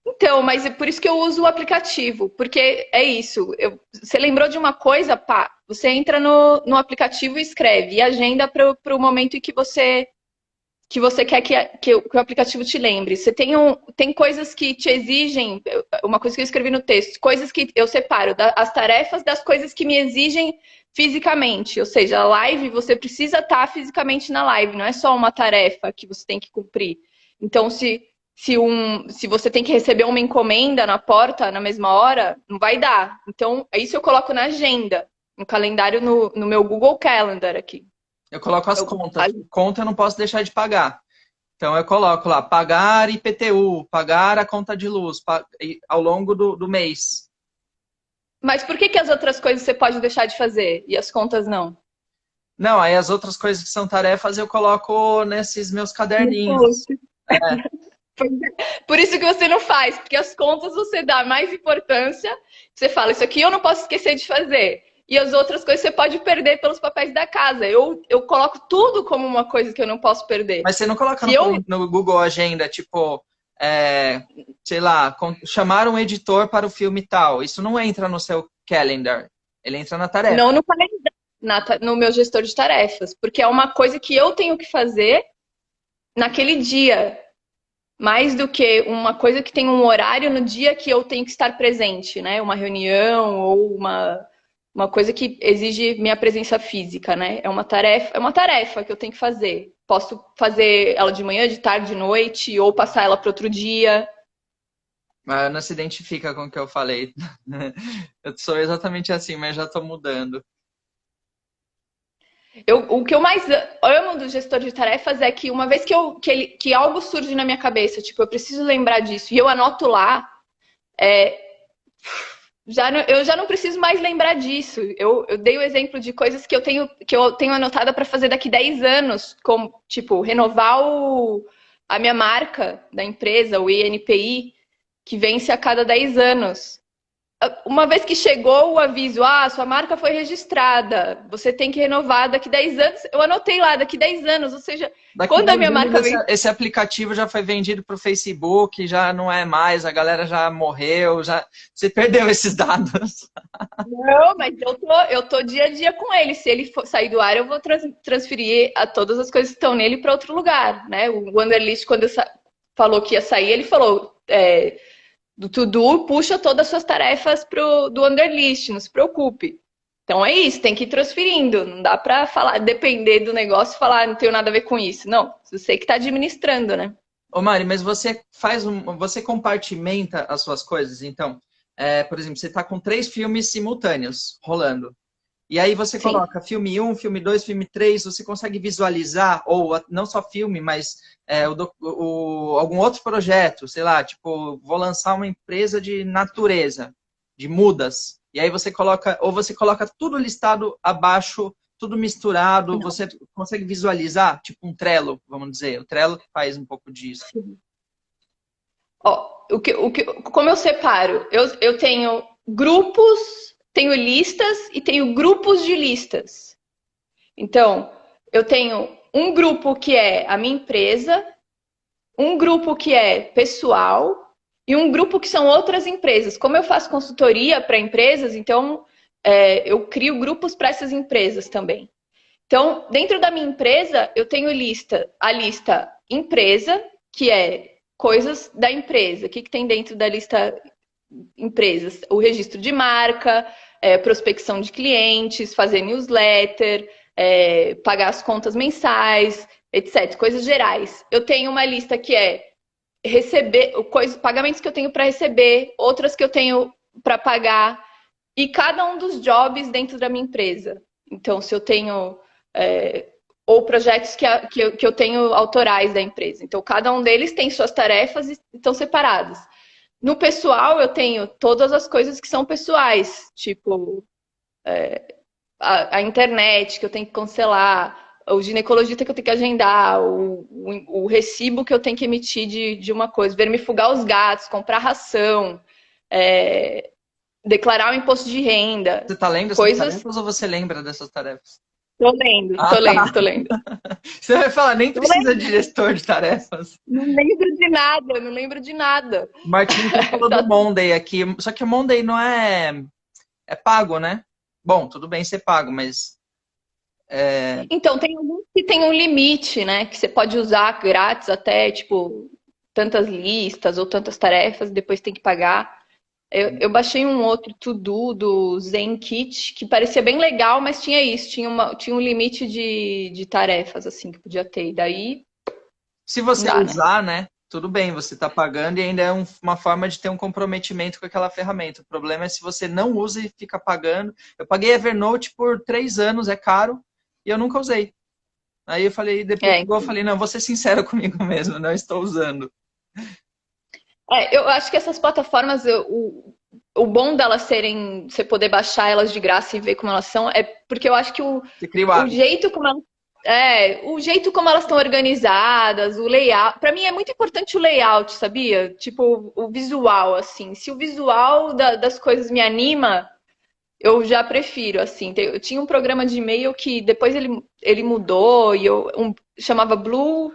Então, mas é por isso que eu uso o aplicativo, porque é isso. Você lembrou de uma coisa, pá, você entra no aplicativo e escreve, e agenda para o momento em que você quer que o aplicativo te lembre. Você tem coisas que te exigem, uma coisa que eu escrevi no texto, coisas que eu separo, as tarefas das coisas que me exigem fisicamente. Ou seja, a live, você precisa estar fisicamente na live, não é só uma tarefa que você tem que cumprir. Então, se você tem que receber uma encomenda na porta na mesma hora, não vai dar. Então, isso eu coloco na agenda, no calendário, no meu Google Calendar aqui. Eu coloco as contas. Conta eu não posso deixar de pagar. Então eu coloco lá, pagar IPTU, pagar a conta de luz ao longo do mês. Mas por que as outras coisas você pode deixar de fazer e as contas não? Não, aí as outras coisas que são tarefas eu coloco nesses meus caderninhos. É, Por isso que você não faz, porque as contas você dá mais importância. Você fala, isso aqui eu não posso esquecer de fazer. E as outras coisas você pode perder pelos papéis da casa. Eu coloco tudo como uma coisa que eu não posso perder. mas você não coloca Se eu. no Google Agenda, tipo, sei lá, chamar um editor para o filme tal. Isso não entra no seu calendar. Ele entra na tarefa. Não no calendário, no meu gestor de tarefas. Porque é uma coisa que eu tenho que fazer naquele dia. Mais do que uma coisa que tem um horário no dia que eu tenho que estar presente, né? Uma reunião ou uma coisa que exige minha presença física, né? É uma tarefa que eu tenho que fazer. Posso fazer ela de manhã, de tarde, de noite, ou passar ela para outro dia. Mas não se identifica com o que eu falei. Eu sou exatamente assim, mas já tô mudando. O que eu mais amo do gestor de tarefas é que uma vez que algo surge na minha cabeça, tipo, eu preciso lembrar disso, e eu anoto lá, é, eu já não preciso mais lembrar disso. Eu dei o exemplo de coisas que eu tenho anotada para fazer daqui 10 anos, como, tipo, renovar a minha marca da empresa, o INPI, que vence a cada 10 anos. Uma vez que chegou o aviso, sua marca foi registrada, você tem que renovar daqui 10 anos, eu anotei lá, daqui 10 anos, ou seja, Daqui quando a 10 minha anos marca vem. esse aplicativo já foi vendido para o Facebook, já não é mais, a galera já morreu, já você perdeu esses dados. Não, mas eu tô dia a dia com ele. Se ele sair do ar, eu vou transferir a todas as coisas que estão nele para outro lugar, né? O Wanderlist, quando falou que ia sair, ele falou do To-Do, puxa todas as suas tarefas do Wanderlist, não se preocupe. Então é isso, tem que ir transferindo. Não dá para falar, depender do negócio e falar, não tenho nada a ver com isso. Não, você que está administrando, né? Ô Mari, mas você você compartimenta as suas coisas, então, por exemplo, você está com 3 filmes simultâneos rolando. E aí você Sim. coloca filme 1, filme 2, filme 3, você consegue visualizar, ou não só filme, mas algum outro projeto, sei lá, tipo, vou lançar uma empresa de natureza, de mudas. E aí você coloca, ou você coloca tudo listado abaixo, tudo misturado, Não. você consegue visualizar, tipo um Trello, vamos dizer. O Trello faz um pouco disso. Ó, como eu separo? Eu tenho grupos, tenho listas e tenho grupos de listas. Então, eu tenho um grupo que é a minha empresa, um grupo que é pessoal e um grupo que são outras empresas. Como eu faço consultoria para empresas, então eu crio grupos para essas empresas também. Então, dentro da minha empresa, eu tenho a lista empresa, que é coisas da empresa. O que tem dentro da lista empresas? O registro de marca, prospecção de clientes, fazer newsletter, pagar as contas mensais, etc. Coisas gerais. Eu tenho uma lista que é receber pagamentos que eu tenho para receber, outras que eu tenho para pagar, e cada um dos jobs dentro da minha empresa. Então, se eu tenho ou projetos que eu tenho autorais da empresa. Então, cada um deles tem suas tarefas e estão separados. No pessoal, eu tenho todas as coisas que são pessoais, tipo a internet que eu tenho que cancelar, o ginecologista que eu tenho que agendar, o recibo que eu tenho que emitir de uma coisa, vermifugar os gatos, comprar ração, declarar o imposto de renda, Você está lendo essas coisas. tarefas ou você lembra dessas tarefas? Tô lendo, Ah, tô lendo, tá. tô lendo. Você vai falar, nem precisa de gestor de tarefas. Não lembro de nada, não lembro de nada. O Martins já falou do Monday aqui, só que o Monday não é pago, né? Bom, tudo bem ser pago, mas Então, tem alguns que tem um limite, né? Que você pode usar grátis até, tipo, tantas listas ou tantas tarefas, depois tem que pagar. Eu baixei um outro to-do do ZenKit, que parecia bem legal, mas tinha isso, tinha um limite de tarefas, assim, que podia ter. E daí, se não você dá, né? usar, né? Tudo bem, você está pagando e ainda é uma forma de ter um comprometimento com aquela ferramenta. O problema é se você não usa e fica pagando. Eu paguei Evernote por 3 anos, é caro, e eu nunca usei. Aí eu falei, depois eu Então. falei, não, vou ser sincero comigo mesmo, não estou usando. Eu acho que essas plataformas, o bom delas serem, você poder baixar elas de graça e ver como elas são, é porque eu acho que Você cria o o hábito. jeito como elas, o jeito como elas estão organizadas, o layout, para mim é muito importante o layout, sabia? Tipo, o visual, assim. Se o visual das coisas me anima, eu já prefiro, assim. Eu tinha um programa de e-mail que depois ele mudou e chamava Blue.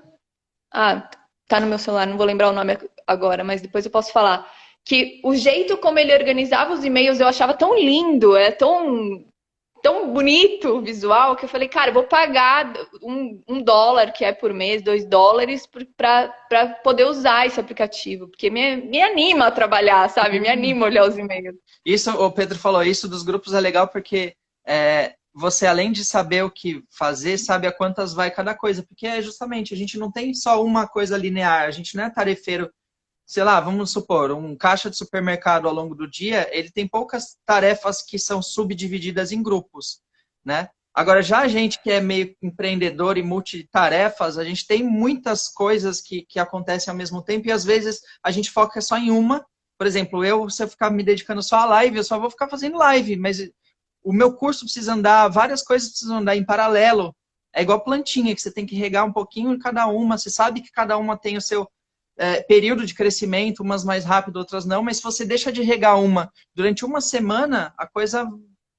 Ah, tá no meu celular, não vou lembrar o nome agora, mas depois eu posso falar. Que o jeito como ele organizava os e-mails eu achava tão lindo, tão bonito o visual, que eu falei, cara, eu vou pagar $1 que é por mês, $2 para poder usar esse aplicativo, porque me anima a trabalhar, sabe? Me anima a olhar os e-mails. Isso, o Pedro falou, isso dos grupos é legal porque você, além de saber o que fazer, sabe a quantas vai cada coisa. Porque justamente, a gente não tem só uma coisa linear, a gente não é tarefeiro sei lá, vamos supor, um caixa de supermercado ao longo do dia, ele tem poucas tarefas que são subdivididas em grupos, né? Agora, já a gente que é meio empreendedor e multitarefas, a gente tem muitas coisas que acontecem ao mesmo tempo e às vezes a gente foca só em uma. Por exemplo, se eu ficar me dedicando só à live, eu só vou ficar fazendo live, mas o meu curso precisa andar, várias coisas precisam andar em paralelo. É igual plantinha, que você tem que regar um pouquinho em cada uma. Você sabe que cada uma tem o seu período de crescimento, umas mais rápido, outras não, mas se você deixa de regar uma durante uma semana, a coisa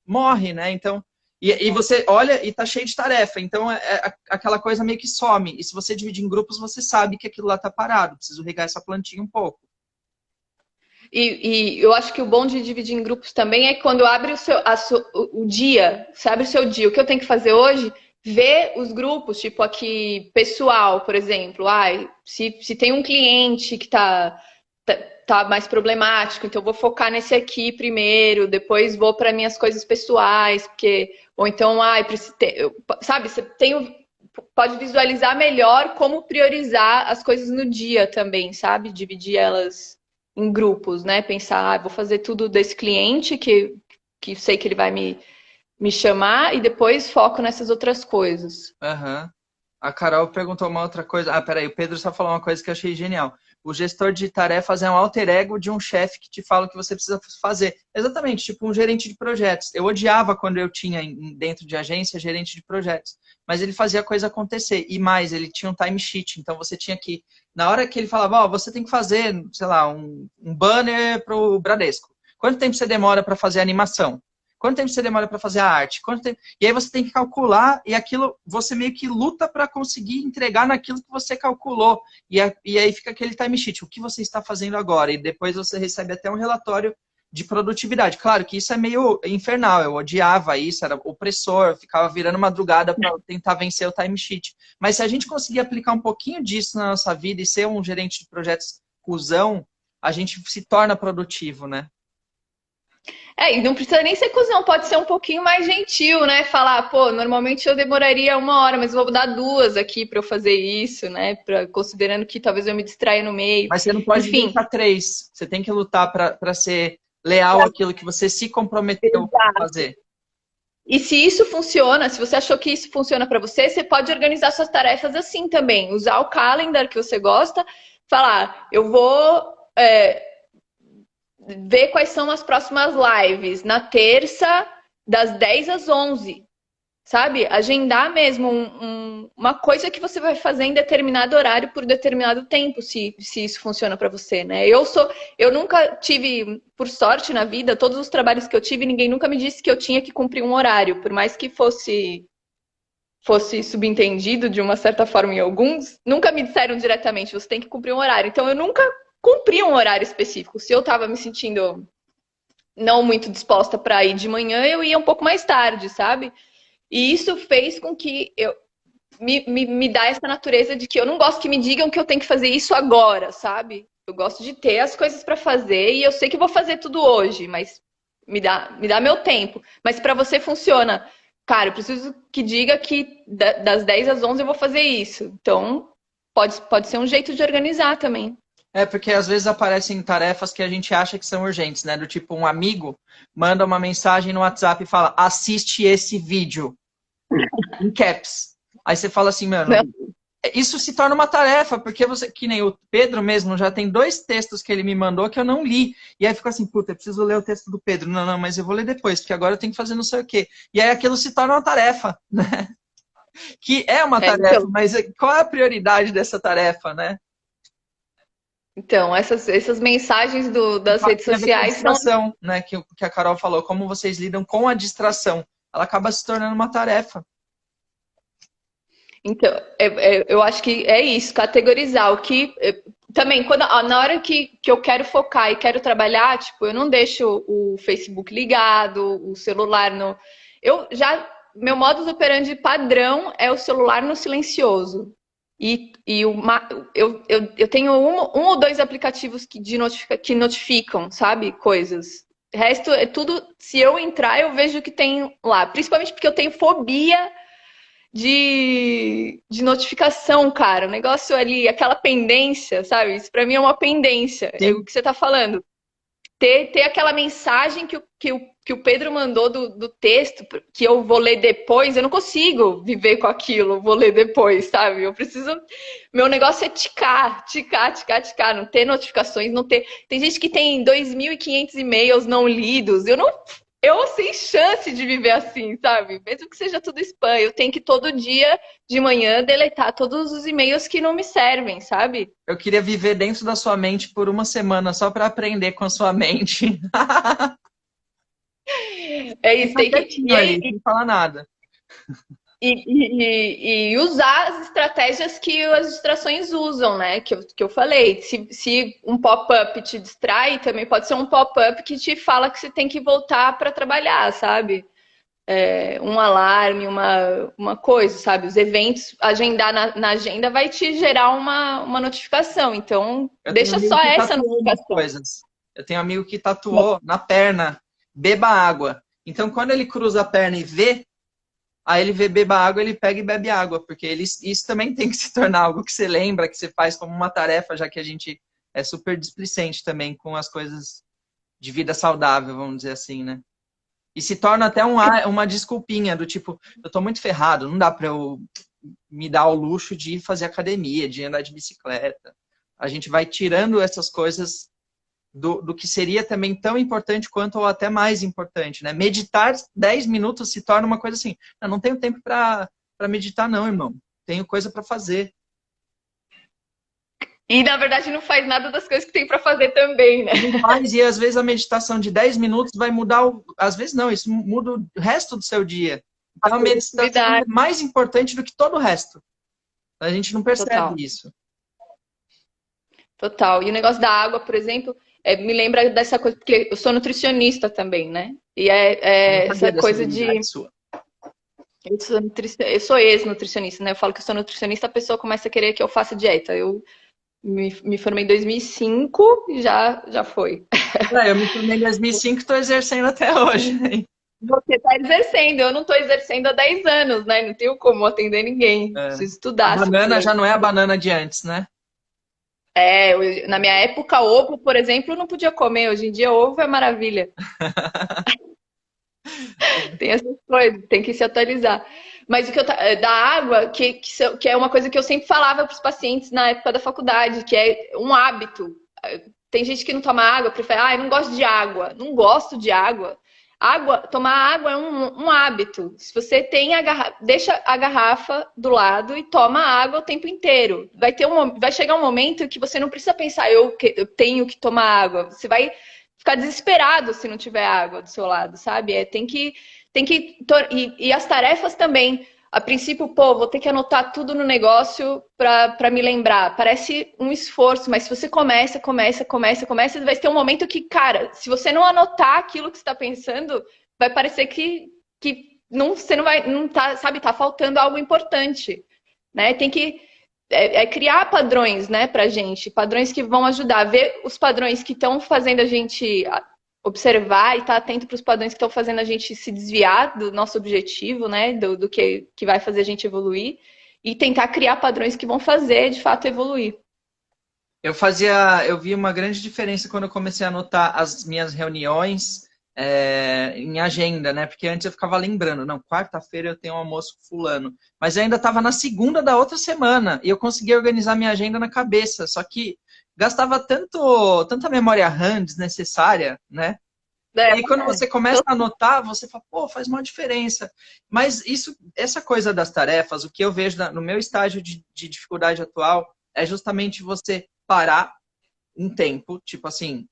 morre, né? Então, e você olha e tá cheio de tarefa, então aquela coisa meio que some. E se você dividir em grupos, você sabe que aquilo lá tá parado, preciso regar essa plantinha um pouco. E eu acho que o bom de dividir em grupos também é quando abre o dia, você abre o seu dia. O que eu tenho que fazer hoje? Ver os grupos, tipo aqui, pessoal, por exemplo. Ai, se tem um cliente que tá mais problemático, então eu vou focar nesse aqui primeiro, depois vou para minhas coisas pessoais, porque. Ou então, ai, sabe, você pode visualizar melhor como priorizar as coisas no dia também, sabe? Dividir elas em grupos, né? Pensar, vou fazer tudo desse cliente que sei que ele vai me chamar e depois foco nessas outras coisas. Uhum. A Carol perguntou uma outra coisa. Ah, peraí, o Pedro só falou uma coisa que eu achei genial. O gestor de tarefas é um alter ego de um chefe que te fala o que você precisa fazer. Exatamente, tipo um gerente de projetos. Eu odiava quando eu tinha dentro de agência gerente de projetos. Mas ele fazia a coisa acontecer. E mais, ele tinha um timesheet. Então você tinha que, na hora que ele falava, ó, você tem que fazer, sei lá, um banner para o Bradesco. Quanto tempo você demora para fazer a animação? Quanto tempo você demora para fazer a arte? E aí você tem que calcular e aquilo você meio que luta para conseguir entregar naquilo que você calculou. E aí fica aquele time sheet, o que você está fazendo agora? E depois você recebe até um relatório de produtividade. Claro que isso é meio infernal, eu odiava isso, era opressor, ficava virando madrugada para tentar vencer o time sheet. Mas se a gente conseguir aplicar um pouquinho disso na nossa vida e ser um gerente de projetos cuzão, a gente se torna produtivo, né? E não precisa nem ser cuzão, pode ser um pouquinho mais gentil, né? Falar, pô, normalmente eu demoraria 1 hora, mas eu vou dar 2 aqui para eu fazer isso, né? Considerando que talvez eu me distraia no meio. Mas você não pode Enfim. inventar 3. Você tem que lutar para ser leal àquilo que você se comprometeu a fazer. E se isso funciona, se você achou que isso funciona para você, você pode organizar suas tarefas assim também. Usar o calendar que você gosta, falar, eu vou ver quais são as próximas lives na terça, das 10 às 11. Sabe? Agendar mesmo uma coisa que você vai fazer em determinado horário por determinado tempo, se isso funciona para você, né? Eu nunca tive, por sorte na vida, todos os trabalhos que eu tive, ninguém nunca me disse que eu tinha que cumprir um horário, por mais que fosse subentendido de uma certa forma em alguns, nunca me disseram diretamente, você tem que cumprir um horário. Então eu nunca cumpri um horário específico. Se eu estava me sentindo não muito disposta para ir de manhã, eu ia um pouco mais tarde, sabe? E isso fez com que me dá essa natureza de que eu não gosto que me digam que eu tenho que fazer isso agora, sabe? Eu gosto de ter as coisas para fazer e eu sei que eu vou fazer tudo hoje, mas me dá meu tempo. Mas para você funciona. Cara, eu preciso que diga que das 10 às 11 eu vou fazer isso. Então, pode ser um jeito de organizar também. Porque às vezes aparecem tarefas que a gente acha que são urgentes, né? Do tipo, um amigo manda uma mensagem no WhatsApp e fala, assiste esse vídeo. Em caps. Aí você fala assim, mano, isso se torna uma tarefa, porque você, que nem o Pedro mesmo, já tem 2 textos que ele me mandou que eu não li. E aí fica assim, puta, eu preciso ler o texto do Pedro. Não, mas eu vou ler depois, porque agora eu tenho que fazer não sei o quê. E aí aquilo se torna uma tarefa, né? Que é uma tarefa, então, mas qual é a prioridade dessa tarefa, né? Então, essas mensagens das redes sociais são... né, que a Carol falou, como vocês lidam com a distração. Ela acaba se tornando uma tarefa. Então, eu acho que é isso, categorizar o que... Também, na hora que eu quero focar e quero trabalhar, tipo, eu não deixo o Facebook ligado, o celular no... Meu modus operandi padrão é o celular no silencioso. Eu tenho um ou 2 aplicativos que notificam, sabe, coisas. O resto é tudo, se eu entrar, eu vejo o que tem lá. Principalmente porque eu tenho fobia de notificação, cara. O negócio ali, aquela pendência, sabe? Isso pra mim é uma pendência. É Sim. o que você tá falando. Ter aquela mensagem que o Pedro mandou do texto, que eu vou ler depois, eu não consigo viver com aquilo, vou ler depois, sabe? Eu preciso. Meu negócio é ticar, ticar, ticar, ticar, não ter notificações, não ter. Tem gente que tem 2.500 e-mails não lidos. Eu não. Eu sem chance de viver assim, sabe? Mesmo que seja tudo spam, eu tenho que todo dia de manhã deletar todos os e-mails que não me servem, sabe? Eu queria viver dentro da sua mente por uma semana só para aprender com a sua mente. É isso, Ficar tem que. quietinho ali, sem falar nada. E usar as estratégias que as distrações usam, né? Que eu falei. Se um pop-up te distrai, também pode ser um pop-up que te fala que você tem que voltar para trabalhar, sabe? Um alarme, uma coisa, sabe? Os eventos, agendar na agenda vai te gerar uma notificação. Então, Eu tenho um deixa amigo só que essa tatuou umas notificação. coisas. Eu tenho um amigo que tatuou na perna, beba água. Então, quando ele cruza a perna e vê, aí ele vê beba água, ele pega e bebe água, porque isso também tem que se tornar algo que você lembra, que você faz como uma tarefa, já que a gente é super displicente também com as coisas de vida saudável, vamos dizer assim, né? E se torna até uma desculpinha do tipo, eu tô muito ferrado, não dá pra eu me dar o luxo de fazer academia, de andar de bicicleta. A gente vai tirando essas coisas do que seria também tão importante quanto ou até mais importante, né? Meditar 10 minutos se torna uma coisa assim, eu não tenho tempo para meditar não, irmão. Tenho coisa para fazer. E, na verdade, não faz nada das coisas que tem para fazer também, né? E não faz, e às vezes a meditação de 10 minutos vai mudar, às vezes não, isso muda o resto do seu dia. A Então a meditação é produtividade. mais importante do que todo o resto. A gente não Total. percebe isso. Total. E o negócio da água, por exemplo, me lembra dessa coisa, porque eu sou nutricionista também, né? E Eu não essa sabia dessa coisa habilidade de. sua. Eu sou ex-nutricionista, né? Eu falo que eu sou nutricionista, a pessoa começa a querer que eu faça dieta. Eu me formei em 2005 e já foi. Eu me formei em 2005 e estou exercendo até hoje. Você está exercendo, eu não estou exercendo há 10 anos, né? Não tenho como atender ninguém. É. Preciso A estudar. Se eu banana quiser. já não é a banana de antes, né? Na minha época, ovo, por exemplo, eu não podia comer. Hoje em dia, ovo é maravilha. Tem essas coisas, tem que se atualizar. Mas o que da água, que é uma coisa que eu sempre falava para os pacientes na época da faculdade, que é um hábito. Tem gente que não toma água, prefere, eu não gosto de água. Não gosto de água. Tomar água é um hábito. Se você tem deixa a garrafa do lado e toma água o tempo inteiro. Vai chegar um momento que você não precisa pensar, eu tenho que tomar água. Você vai ficar desesperado se não tiver água do seu lado, sabe? E as tarefas também. A princípio, vou ter que anotar tudo no negócio para me lembrar. Parece um esforço, mas se você começa, vai ter um momento que, cara, se você não anotar aquilo que você está pensando, vai parecer que não, você não vai, não tá, sabe, tá faltando algo importante, né? Tem que criar padrões, né, pra gente, padrões que vão ajudar, ver os padrões que estão fazendo a gente observar e estar atento para os padrões que estão fazendo a gente se desviar do nosso objetivo, né, do que vai fazer a gente evoluir, e tentar criar padrões que vão fazer, de fato, evoluir. Eu vi uma grande diferença quando eu comecei a anotar as minhas reuniões em agenda, né? Porque antes eu ficava lembrando, não, quarta-feira eu tenho um almoço com fulano. Mas eu ainda estava na segunda da outra semana e eu conseguia organizar minha agenda na cabeça. Só que gastava tanta memória RAM desnecessária, né? E aí quando você começa a anotar, você fala, faz uma diferença. Mas essa coisa das tarefas, o que eu vejo no meu estágio de dificuldade atual é justamente você parar um tempo, tipo assim,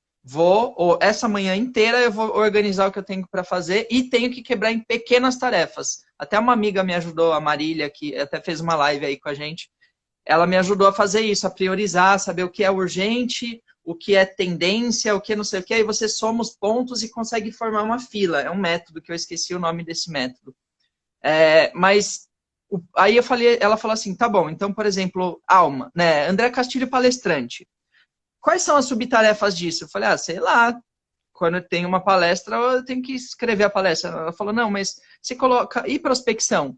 essa manhã inteira eu vou organizar o que eu tenho para fazer e tenho que quebrar em pequenas tarefas. Até uma amiga me ajudou, a Marília, que até fez uma live aí com a gente, ela me ajudou a fazer isso, a priorizar, saber o que é urgente, o que é tendência, o que não sei o que, aí você soma os pontos e consegue formar uma fila. É um método que eu esqueci o nome desse método. Mas aí ela falou assim, tá bom, então, por exemplo, Alma, né? André Castilho palestrante. Quais são as subtarefas disso? Eu falei, sei lá, quando eu tenho uma palestra, eu tenho que escrever a palestra. Ela falou, não, mas você coloca, e prospecção?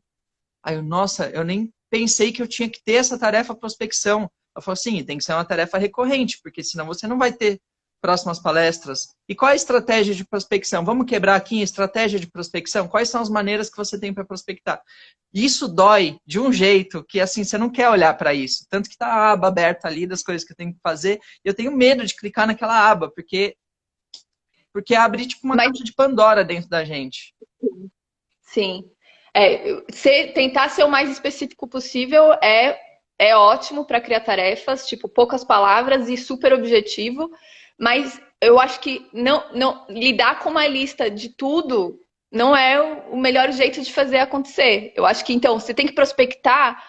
Aí eu, nossa, eu nem pensei que eu tinha que ter essa tarefa prospecção. Ela falou assim, tem que ser uma tarefa recorrente, porque senão você não vai ter próximas palestras. E qual é a estratégia de prospecção? Vamos quebrar aqui em estratégia de prospecção? Quais são as maneiras que você tem para prospectar? Isso dói de um jeito que, assim, você não quer olhar para isso. Tanto que tá a aba aberta ali das coisas que eu tenho que fazer, e eu tenho medo de clicar naquela aba, porque abre tipo uma Mas caixa de Pandora dentro da gente. sim. Tentar ser o mais específico possível é ótimo para criar tarefas, tipo, poucas palavras e super objetivo, mas eu acho que não lidar com uma lista de tudo não é o melhor jeito de fazer acontecer. Eu acho que, então, você tem que prospectar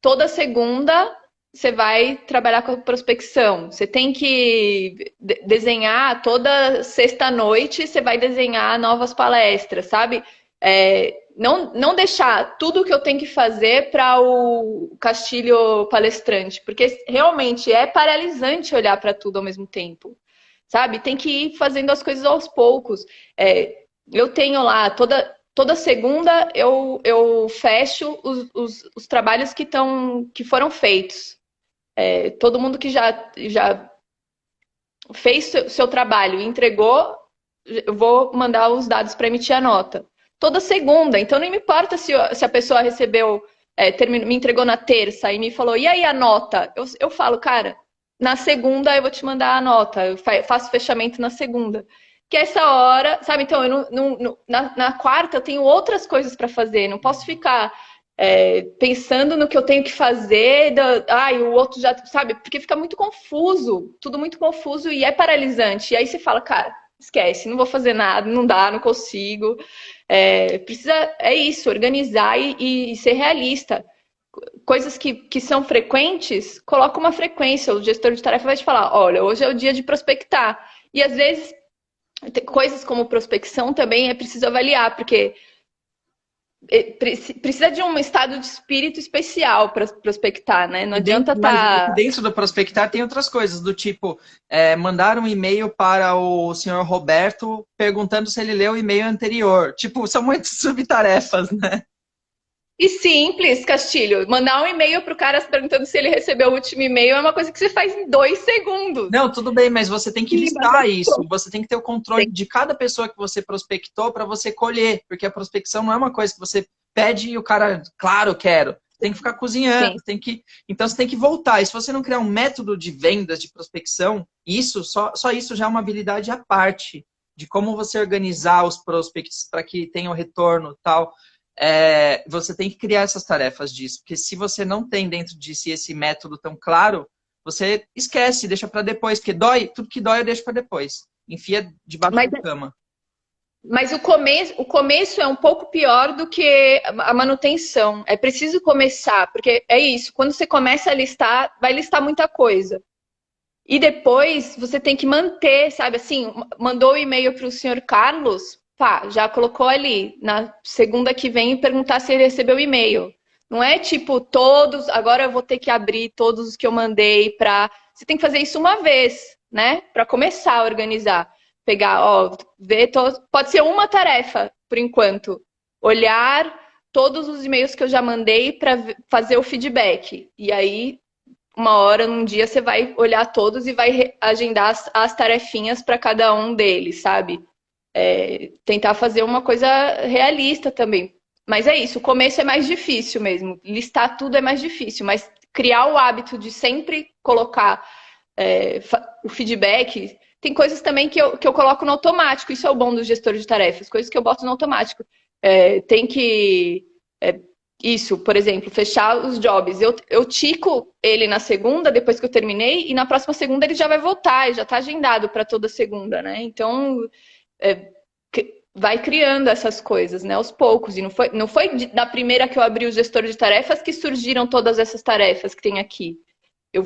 toda segunda. Você vai trabalhar com a prospecção. Você tem que desenhar toda sexta-noite, você vai desenhar novas palestras, sabe? Não deixar tudo que eu tenho que fazer para o Castilho palestrante, porque realmente é paralisante olhar para tudo ao mesmo tempo, sabe? Tem que ir fazendo as coisas aos poucos. Eu tenho lá, toda segunda eu fecho os trabalhos que foram feitos. Todo mundo que já fez seu trabalho e entregou, eu vou mandar os dados para emitir a nota. Toda segunda, então não me importa se a pessoa recebeu, me entregou na terça e me falou, e aí a nota? Eu falo, cara, na segunda eu vou te mandar a nota, eu faço fechamento na segunda. Que essa hora, sabe? Então, na quarta eu tenho outras coisas para fazer, não posso ficar pensando no que eu tenho que fazer, o outro já, sabe? Porque fica muito confuso, tudo muito confuso e é paralisante. E aí você fala, cara, esquece, não vou fazer nada, não dá, não consigo. É isso, organizar e ser realista. Coisas que são frequentes, coloca uma frequência. O gestor de tarefa vai te falar, olha, hoje é o dia de prospectar. E às vezes, coisas como prospecção também é preciso avaliar, porque precisa de um estado de espírito especial para prospectar, né? Não adianta Mas estar. dentro do prospectar tem outras coisas, do tipo, mandar um e-mail para o senhor Roberto perguntando se ele leu o e-mail anterior. Tipo, são muitas subtarefas, né? E simples, Castilho. Mandar um e-mail para o cara perguntando se ele recebeu o último e-mail é uma coisa que você faz em 2 segundos. Não, tudo bem, mas você tem que Sim, listar isso. Você tem que ter o controle de cada pessoa que você prospectou para você colher, porque a prospecção não é uma coisa que você pede e o cara, claro, quero. Tem que ficar cozinhando, Sim. então você tem que voltar. E se você não criar um método de vendas, de prospecção, só isso já é uma habilidade à parte de como você organizar os prospects para que tenham retorno e tal. Você tem que criar essas tarefas disso, porque se você não tem dentro de si esse método tão claro, você esquece, deixa para depois, porque tudo que dói eu deixo para depois. Enfia debaixo Mas, da cama. mas o começo é um pouco pior do que a manutenção. É preciso começar, porque é isso. Quando você começa a listar, vai listar muita coisa. E depois você tem que manter, sabe? Assim, mandou o e-mail para o senhor Carlos, pá, já colocou ali. Na segunda que vem perguntar se ele recebeu o e-mail. Não é tipo todos, agora eu vou ter que abrir todos os que eu mandei para. Você tem que fazer isso uma vez, né? Para começar a organizar. Pegar, ó, ver todos. Pode ser uma tarefa, por enquanto. Olhar todos os e-mails que eu já mandei para fazer o feedback. E aí uma hora num dia você vai olhar todos e vai agendar as tarefinhas para cada um deles, sabe? Tentar fazer uma coisa realista também. Mas é isso, o começo é mais difícil mesmo. Listar tudo é mais difícil, mas criar o hábito de sempre colocar o feedback. Tem coisas também que eu coloco no automático. Isso é o bom do gestor de tarefas. Coisas que eu boto no automático. Tem que isso, por exemplo, fechar os jobs. Eu tico ele na segunda, depois que eu terminei, e na próxima segunda ele já vai voltar, já está agendado para toda segunda, né? Então, vai criando essas coisas, né? Aos poucos. E não foi da primeira que eu abri o gestor de tarefas que surgiram todas essas tarefas que tem aqui. Eu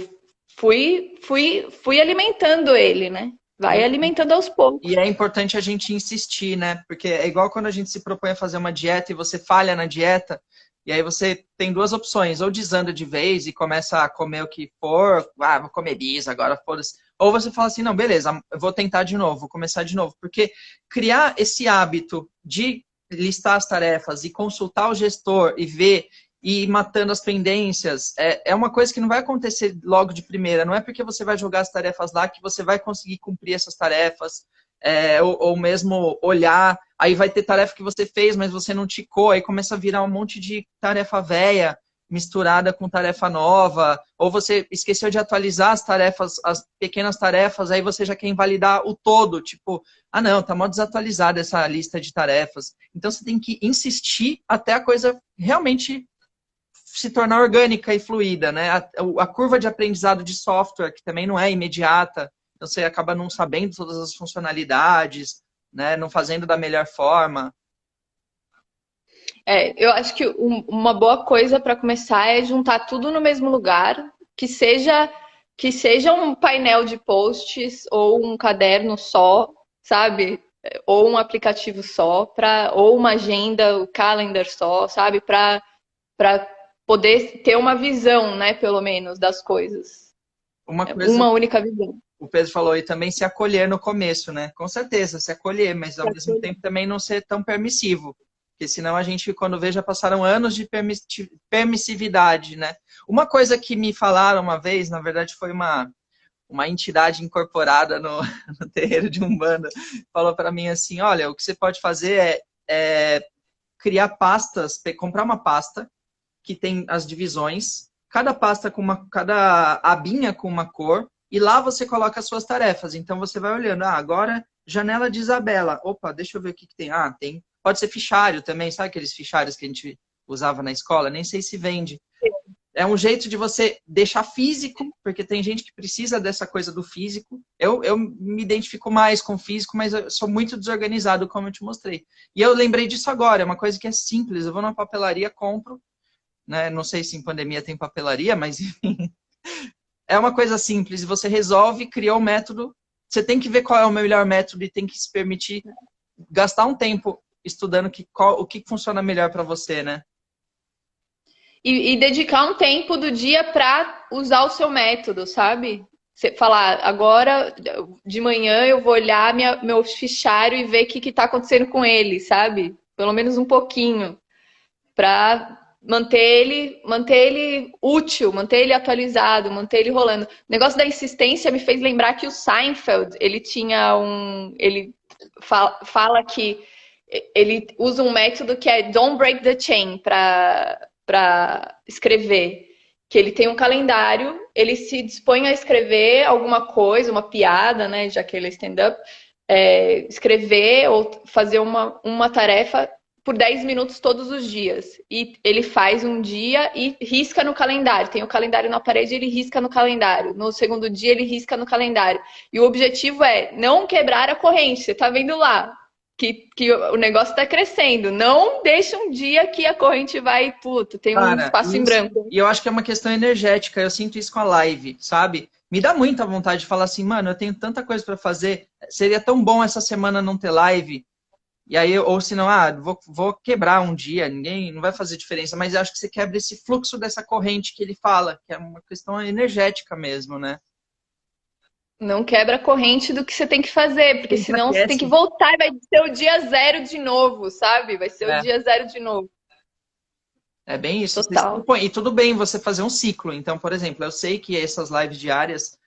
fui alimentando ele, né? Vai alimentando aos poucos. E é importante a gente insistir, né? Porque é igual quando a gente se propõe a fazer uma dieta e você falha na dieta, e aí você tem duas opções, ou desanda de vez e começa a comer o que for, vou comer bis, agora foda-se. Ou você fala assim, não, beleza, eu vou tentar de novo, vou começar de novo. Porque criar esse hábito de listar as tarefas e consultar o gestor e ver e ir matando as pendências, é uma coisa que não vai acontecer logo de primeira. Não é porque você vai jogar as tarefas lá que você vai conseguir cumprir essas tarefas, ou mesmo olhar, aí vai ter tarefa que você fez, mas você não ticou, aí começa a virar um monte de tarefa velha, misturada com tarefa nova, ou você esqueceu de atualizar as tarefas, as pequenas tarefas, aí você já quer invalidar o todo, tipo, ah não, tá mó desatualizada essa lista de tarefas. Então você tem que insistir até a coisa realmente se tornar orgânica e fluida, né? A curva de aprendizado de software, que também não é imediata, então você acaba não sabendo todas as funcionalidades, né? Não fazendo da melhor forma. Eu acho que uma boa coisa para começar é juntar tudo no mesmo lugar, que seja um painel de posts ou um caderno só, sabe? Ou um aplicativo só, ou uma agenda, o calendar só, sabe? Para poder ter uma visão, né, pelo menos, das coisas. Uma coisa Uma única visão. o Pedro falou, e também se acolher no começo, né? Com certeza, se acolher, mas ao mesmo tempo também não ser tão permissivo. Porque senão a gente, quando vê, já passaram anos de permissividade, né? Uma coisa que me falaram uma vez, na verdade foi uma entidade incorporada no terreiro de Umbanda, falou para mim assim, olha, o que você pode fazer é criar pastas, comprar uma pasta que tem as divisões, cada pasta cada abinha com uma cor, e lá você coloca as suas tarefas. Então você vai olhando, agora janela de Isabela. Opa, deixa eu ver o que tem. Tem. Pode ser fichário também, sabe aqueles fichários que a gente usava na escola? Nem sei se vende. É um jeito de você deixar físico, porque tem gente que precisa dessa coisa do físico. Eu me identifico mais com o físico, mas eu sou muito desorganizado, como eu te mostrei. E eu lembrei disso agora, é uma coisa que é simples. Eu vou numa papelaria, compro, né? Não sei se em pandemia tem papelaria, mas enfim. É uma coisa simples, você resolve, criou um método, você tem que ver qual é o melhor método e tem que se permitir gastar um tempo estudando o que funciona melhor para você, né? E dedicar um tempo do dia para usar o seu método, sabe? Você falar, agora de manhã eu vou olhar meu fichário e ver o que está acontecendo com ele, sabe? Pelo menos um pouquinho, para manter ele útil, manter ele atualizado, manter ele rolando. O negócio da insistência me fez lembrar que o Seinfeld, ele fala que ele usa um método que é don't break the chain para escrever. Que ele tem um calendário, ele se dispõe a escrever alguma coisa, uma piada, né, já que ele é stand-up, escrever ou fazer uma tarefa por 10 minutos todos os dias. E ele faz um dia e risca no calendário. Tem o calendário na parede, ele risca no calendário. No segundo dia, ele risca no calendário. E o objetivo é não quebrar a corrente. Você está vendo lá que o negócio está crescendo. Não deixa um dia que a corrente vai, tem um espaço em branco. E eu acho que é uma questão energética. Eu sinto isso com a live, sabe? Me dá muita vontade de falar assim, mano, eu tenho tanta coisa para fazer. Seria tão bom essa semana não ter live. E aí, ou senão, vou quebrar um dia, ninguém, não vai fazer diferença, mas eu acho que você quebra esse fluxo dessa corrente que ele fala, que é uma questão energética mesmo, né? Não quebra a corrente do que você tem que fazer, porque senão você tem que voltar e vai ser o dia zero de novo, sabe? Vai ser o dia zero de novo. É bem isso. Total. E tudo bem você fazer um ciclo. Então, por exemplo, eu sei que essas lives diárias,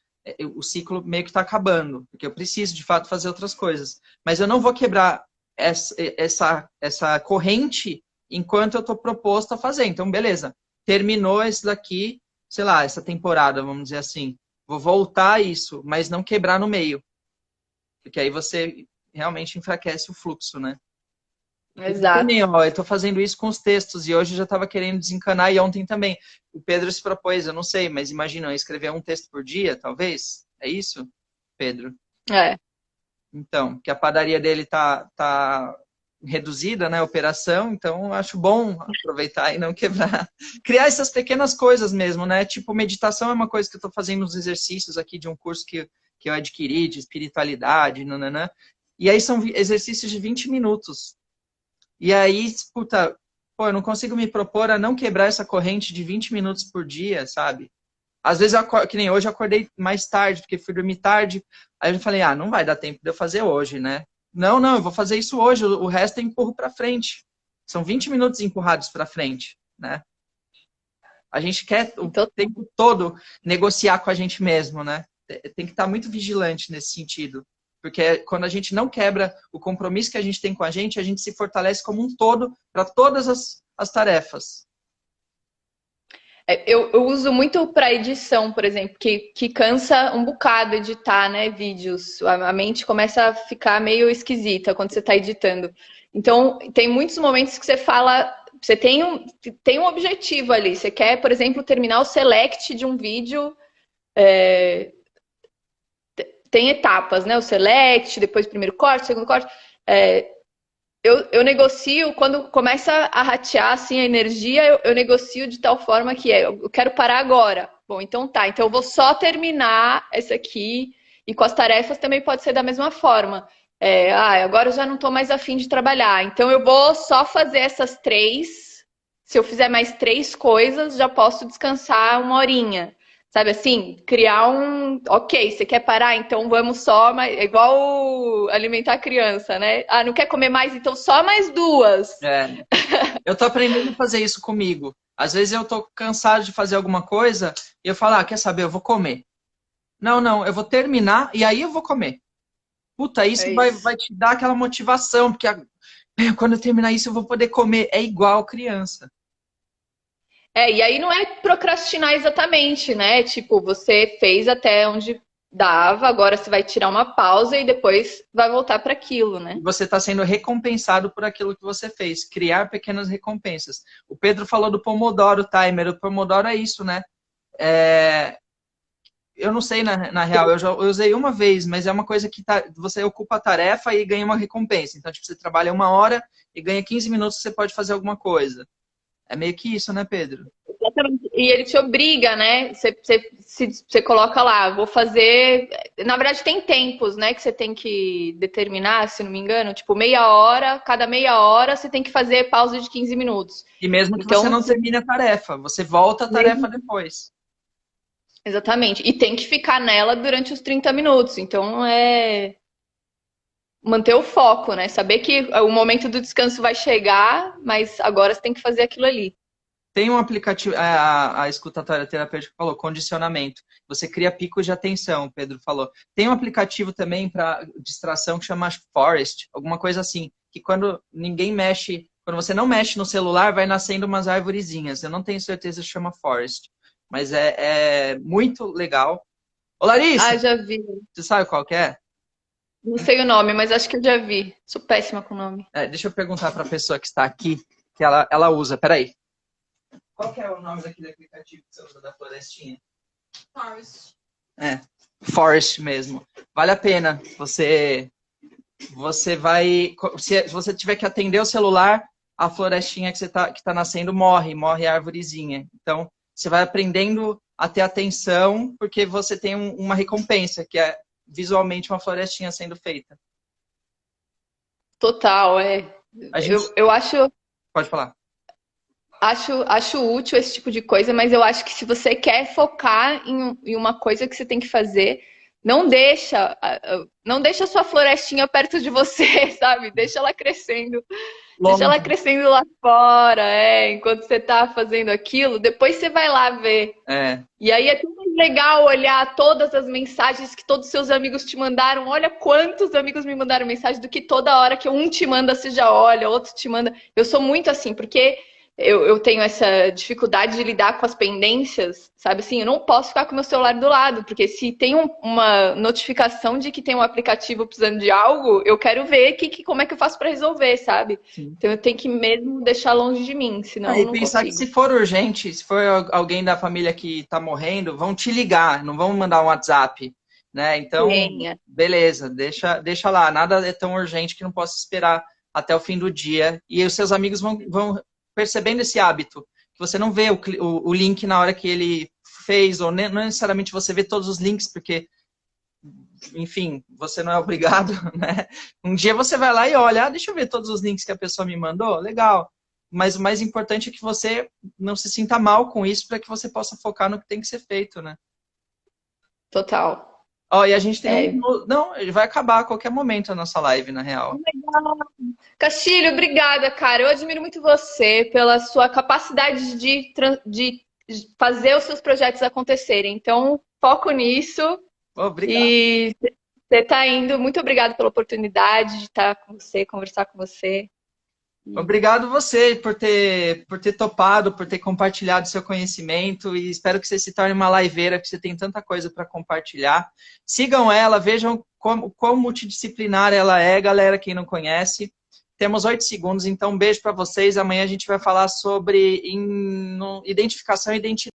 o ciclo meio que está acabando, porque eu preciso, de fato, fazer outras coisas. Mas eu não vou quebrar essa corrente enquanto eu estou proposto a fazer. Então, beleza. Terminou esse daqui, sei lá, essa temporada, vamos dizer assim. Vou voltar a isso, mas não quebrar no meio. Porque aí você realmente enfraquece o fluxo, né? Exato. Também, eu estou fazendo isso com os textos e hoje eu já estava querendo desencanar e ontem também. O Pedro se propôs, eu não sei, mas imagina, eu escrever um texto por dia, talvez? É isso, Pedro? É. Então, que a padaria dele tá reduzida, né, a operação, então acho bom aproveitar e não quebrar. Criar essas pequenas coisas mesmo, né? Tipo, meditação é uma coisa que eu estou fazendo nos exercícios aqui de um curso que eu adquiri, de espiritualidade, nananã. E aí são exercícios de 20 minutos. E aí, puta, eu não consigo me propor a não quebrar essa corrente de 20 minutos por dia, sabe? Às vezes, que nem hoje, eu acordei mais tarde, porque fui dormir tarde. Aí eu falei, não vai dar tempo de eu fazer hoje, né? Não, não, eu vou fazer isso hoje, o resto eu empurro para frente. São 20 minutos empurrados para frente, né? A gente quer o Então, tempo todo negociar com a gente mesmo, né? Tem que estar muito vigilante nesse sentido. Porque quando a gente não quebra o compromisso que a gente tem com a gente se fortalece como um todo para todas as tarefas. eu uso muito para edição, por exemplo, que cansa um bocado editar, né, vídeos. A mente começa a ficar meio esquisita quando você está editando. Então, tem muitos momentos que você fala, você tem um objetivo ali. Você quer, por exemplo, terminar o select de um vídeo. Tem etapas, né? O select, depois o primeiro corte, segundo corte. Eu negocio, quando começa a ratear assim, a energia, eu negocio de tal forma que eu quero parar agora. Bom, então tá. Então eu vou só terminar essa aqui. E com as tarefas também pode ser da mesma forma. Agora eu já não estou mais afim de trabalhar. Então eu vou só fazer essas 3. Se eu fizer mais 3 coisas, já posso descansar uma horinha. Sabe assim, criar um. Ok, você quer parar? Então vamos só. É igual alimentar a criança, né? Ah, não quer comer mais? Então só mais 2. É, eu tô aprendendo a fazer isso comigo. Às vezes eu tô cansado de fazer alguma coisa e eu falo, quer saber, eu vou comer. Não, não, eu vou terminar e aí eu vou comer. Puta, isso É isso. vai te dar aquela motivação, porque quando eu terminar isso eu vou poder comer. É igual criança. E aí não é procrastinar exatamente, né? Tipo, você fez até onde dava, agora você vai tirar uma pausa e depois vai voltar para aquilo, E né? você está sendo recompensado por aquilo que você fez. Criar pequenas recompensas. O Pedro falou do Pomodoro Timer. O Pomodoro é isso, né? Eu não sei na real, eu usei uma vez, mas é uma coisa que você ocupa a tarefa e ganha uma recompensa. Então, tipo, você trabalha 1 hora e ganha 15 minutos que você pode fazer alguma coisa. É meio que isso, né, Pedro? Exatamente. E ele te obriga, né? Você coloca lá, vou fazer. Na verdade, tem tempos, né? Que você tem que determinar, se não me engano, tipo, meia hora, cada meia hora você tem que fazer pausa de 15 minutos. E mesmo que você Então, não termine a tarefa, você volta à tarefa depois. exatamente. E tem que ficar nela durante os 30 minutos. Então, manter o foco, né? Saber que o momento do descanso vai chegar, mas agora você tem que fazer aquilo ali. Tem um aplicativo, a escutatória terapêutica falou, condicionamento. Você cria picos de atenção, o Pedro falou. Tem um aplicativo também para distração que chama Forest, alguma coisa assim, que quando ninguém mexe, quando você não mexe no celular, vai nascendo umas arvorezinhas. Eu não tenho certeza se chama Forest, mas é muito legal. Ô, Larissa, Ah, já vi. você sabe qual que é? Não sei o nome, mas acho que eu já vi. Sou péssima com o nome. Deixa eu perguntar para a pessoa que está aqui, que ela usa. Peraí. Qual que é o nome daquele aplicativo que você usa da florestinha? Forest. Forest mesmo. Vale a pena. Você vai. Se você tiver que atender o celular, a florestinha que tá nascendo morre a arvorezinha. Então, você vai aprendendo a ter atenção, porque você tem uma recompensa, que é visualmente uma florestinha sendo feita. Total, é. A gente Eu acho. pode falar. Acho útil esse tipo de coisa, mas eu acho que se você quer focar em uma coisa que você tem que fazer, não deixa a sua florestinha perto de você, sabe? Deixa ela crescendo. Deixa ela Longe. crescendo lá fora, enquanto você tá fazendo aquilo, depois você vai lá ver. É. E aí é tudo legal olhar todas as mensagens que todos os seus amigos te mandaram. Olha quantos amigos me mandaram mensagem do que toda hora que um te manda, você já olha, outro te manda. Eu sou muito assim, porque eu tenho essa dificuldade de lidar com as pendências, sabe assim? Eu não posso ficar com o meu celular do lado, porque se tem uma notificação de que tem um aplicativo precisando de algo, eu quero ver como é que eu faço para resolver, sabe? Sim. Então eu tenho que mesmo deixar longe de mim, senão eu E não pensar que consigo. se for urgente, se for alguém da família que está morrendo, vão te ligar, não vão mandar um WhatsApp, né? Então, Tenha. beleza, deixa lá. Nada é tão urgente que não possa esperar até o fim do dia. E os seus amigos vão percebendo esse hábito, que você não vê o link na hora que ele fez, ou não necessariamente você vê todos os links, porque, enfim, você não é obrigado, né? Um dia você vai lá e olha, deixa eu ver todos os links que a pessoa me mandou, legal. Mas o mais importante é que você não se sinta mal com isso para que você possa focar no que tem que ser feito, né? Total. Ó, e a gente tem um É, minuto. Não, ele vai acabar a qualquer momento a nossa live, na real. Castilho, obrigada, cara. Eu admiro muito você pela sua capacidade de fazer os seus projetos acontecerem. Então, foco nisso Obrigado. e você está indo. Muito obrigada pela oportunidade de estar com você, conversar com você. Obrigado você por ter topado, por ter compartilhado seu conhecimento e espero que você se torne uma liveira, que você tem tanta coisa para compartilhar. Sigam ela, vejam quão multidisciplinar ela é, galera, quem não conhece. Temos 8 segundos, então um beijo para vocês. Amanhã a gente vai falar sobre identificação e identidade.